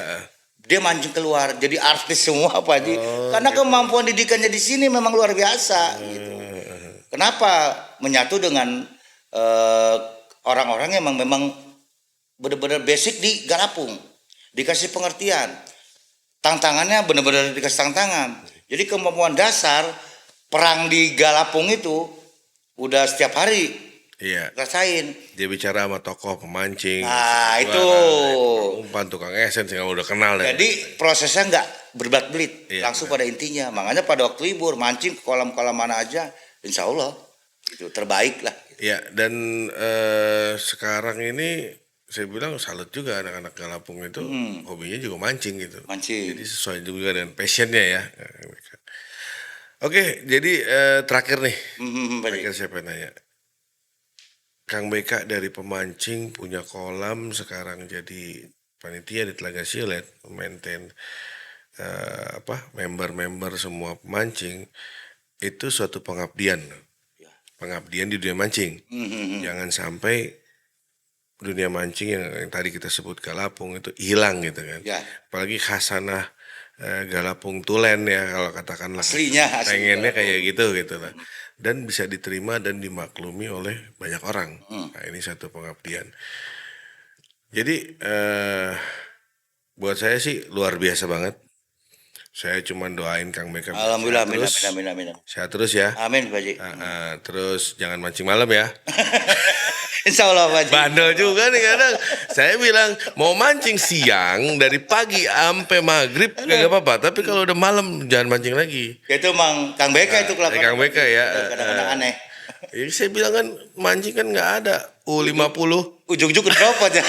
dia mancing keluar jadi artis semua Pak Haji. Karena kemampuan didikannya di sini memang luar biasa. Gitu. Kenapa menyatu dengan orang-orang yang memang benar-benar basic di Galapung, dikasih pengertian. Tantangannya benar-benar dikasih tantangan. Jadi kemampuan dasar perang di Galapung itu udah setiap hari Iya. rasain. Dia bicara sama tokoh pemancing. Nah, itu. Umpan tukang esen sih udah kenal deh. Jadi prosesnya nggak berbelit-belit, Iya, langsung pada intinya. Makanya pada waktu libur mancing ke kolam-kolam mana aja, insya Allah itu terbaik lah. Ya, dan sekarang ini saya bilang salut juga anak-anak Galapung itu hobinya juga mancing gitu. Mancing. Jadi sesuai juga dengan passionnya ya. Oke, jadi terakhir nih. Terakhir siapa yang nanya? Kang BK dari pemancing punya kolam sekarang jadi panitia di Telaga Silet, maintain member-member semua pemancing itu suatu pengabdian. Pengabdian di dunia mancing. Jangan sampai dunia mancing yang tadi kita sebut Galapung itu hilang gitu kan. Ya. Apalagi khasanah Galapung Tulen ya kalau katakanlah. Aslinya Pengennya kayak gitu lah. Dan bisa diterima dan dimaklumi oleh banyak orang. Nah ini satu pengabdian. Jadi buat saya sih luar biasa banget. Saya cuma doain Kang BK Alhamdulillah, amin, terus, amin, amin, amin. sehat terus ya. Amin, Pak Haji. Terus jangan mancing malam ya. Insya Allah, Pak Haji. Bandel juga nih kadang. Saya bilang mau mancing siang dari pagi sampai maghrib gak apa-apa. Tapi kalau udah malam jangan mancing lagi. Itu emang Kang BK itu kelakuan. Kang BK ya. Kadang-kadang aneh. Ya, saya bilang kan mancing kan nggak ada U50. Ujung-ujung kedropot ya.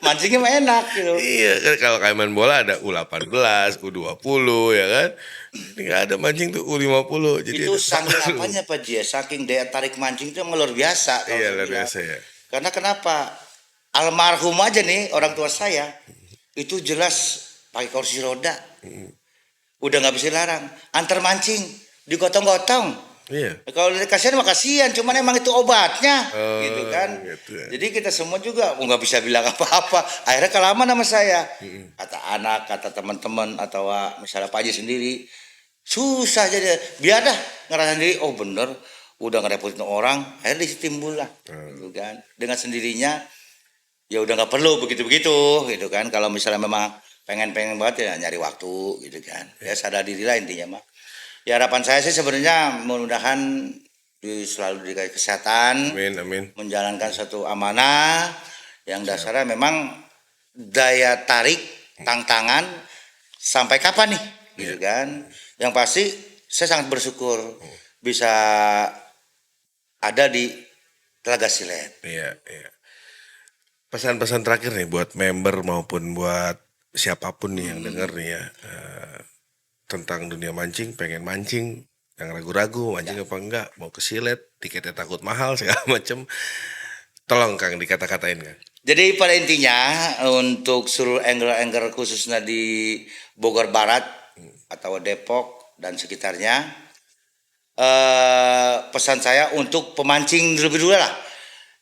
Mancingnya mah enak gitu. Iya kan kalau kayak main bola ada U18, U20 ya kan. Ini nggak ada mancing tuh U50. Jadi Itu ada saking baru. apanya Pak Haji ya, saking daya tarik mancing itu emang luar biasa. kalau Iya saya luar bilang. biasa ya. Karena kenapa? Almarhum aja nih orang tua saya itu jelas pakai kursi roda. Udah nggak bisa larang. Antar mancing digotong-gotong. Iya. Kalau kasihan mah kasihan, cuman emang itu obatnya, gitu kan. gitu ya. Jadi kita semua juga nggak bisa bilang apa-apa. Akhirnya kelamaan sama saya, kata anak, kata teman-teman atau misalnya Pak Haji sendiri, susah jadi. Biar dah ngerasain diri. Oh bener, udah ngerepotin orang, akhirnya timbul lah, gitu kan. Dengan sendirinya, ya udah nggak perlu begitu-begitu, gitu kan. Kalau misalnya memang pengen banget ya nyari waktu, gitu kan. Ya sadar diri lah intinya mah. Ya harapan saya sih sebenarnya mudah-mudahan selalu dikasih kesehatan, Amin, amin. menjalankan satu amanah yang dasarnya memang daya tarik, tantangan sampai kapan nih, gitu kan. Yang pasti saya sangat bersyukur bisa ada di Telaga Silet. Iya, iya. Pesan-pesan terakhir nih buat member maupun buat siapapun nih yang denger nih ya, tentang dunia mancing, pengen mancing, yang ragu-ragu mancing apa enggak, mau ke silet, tiketnya takut mahal segala macem. Tolong Kang dikata-katain Kang. Jadi pada intinya untuk seluruh angler-angler khususnya di Bogor Barat atau Depok dan sekitarnya, pesan saya untuk pemancing lebih dulu lah.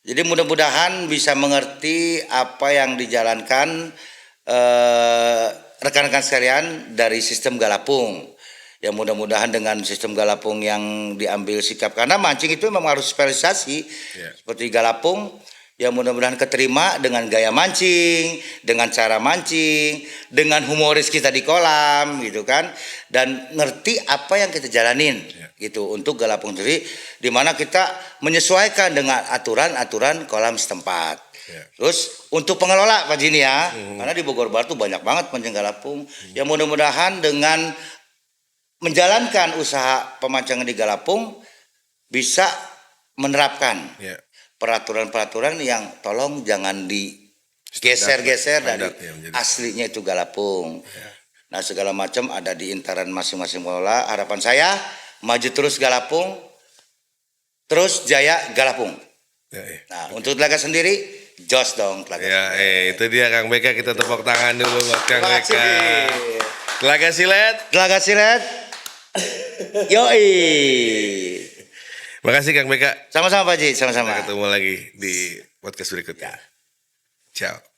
Jadi mudah-mudahan bisa mengerti apa yang dijalankan rekan-rekan sekalian dari sistem Galapung. Ya mudah-mudahan dengan sistem Galapung yang diambil sikap, karena mancing itu memang harus spesialisasi seperti Galapung. Ya mudah-mudahan keterima dengan gaya mancing, dengan cara mancing, dengan humoris kita di kolam gitu kan, dan ngerti apa yang kita jalanin gitu untuk Galapung sendiri, di mana kita menyesuaikan dengan aturan-aturan kolam setempat. Terus untuk pengelola Pak Jini ya, karena di Bogor Barat tuh banyak banget mancing Galapung. Ya mudah-mudahan dengan menjalankan usaha pemancingan di Galapung bisa menerapkan peraturan-peraturan yang tolong jangan digeser-geser dari aslinya itu Galapung. Nah segala macam ada di intaran masing-masing pengelola. Harapan saya maju terus Galapung, terus jaya Galapung. Nah untuk Telaga sendiri, jos dong Telaga. Itu dia Kang Beka, kita tepuk tangan dulu buat Kang Beka. Telaga Silet. Telaga Silet. Yoi. Makasih Kang Beka. Sama-sama Pak Ji, sama-sama. Kita ketemu lagi di podcast berikutnya. Ciao.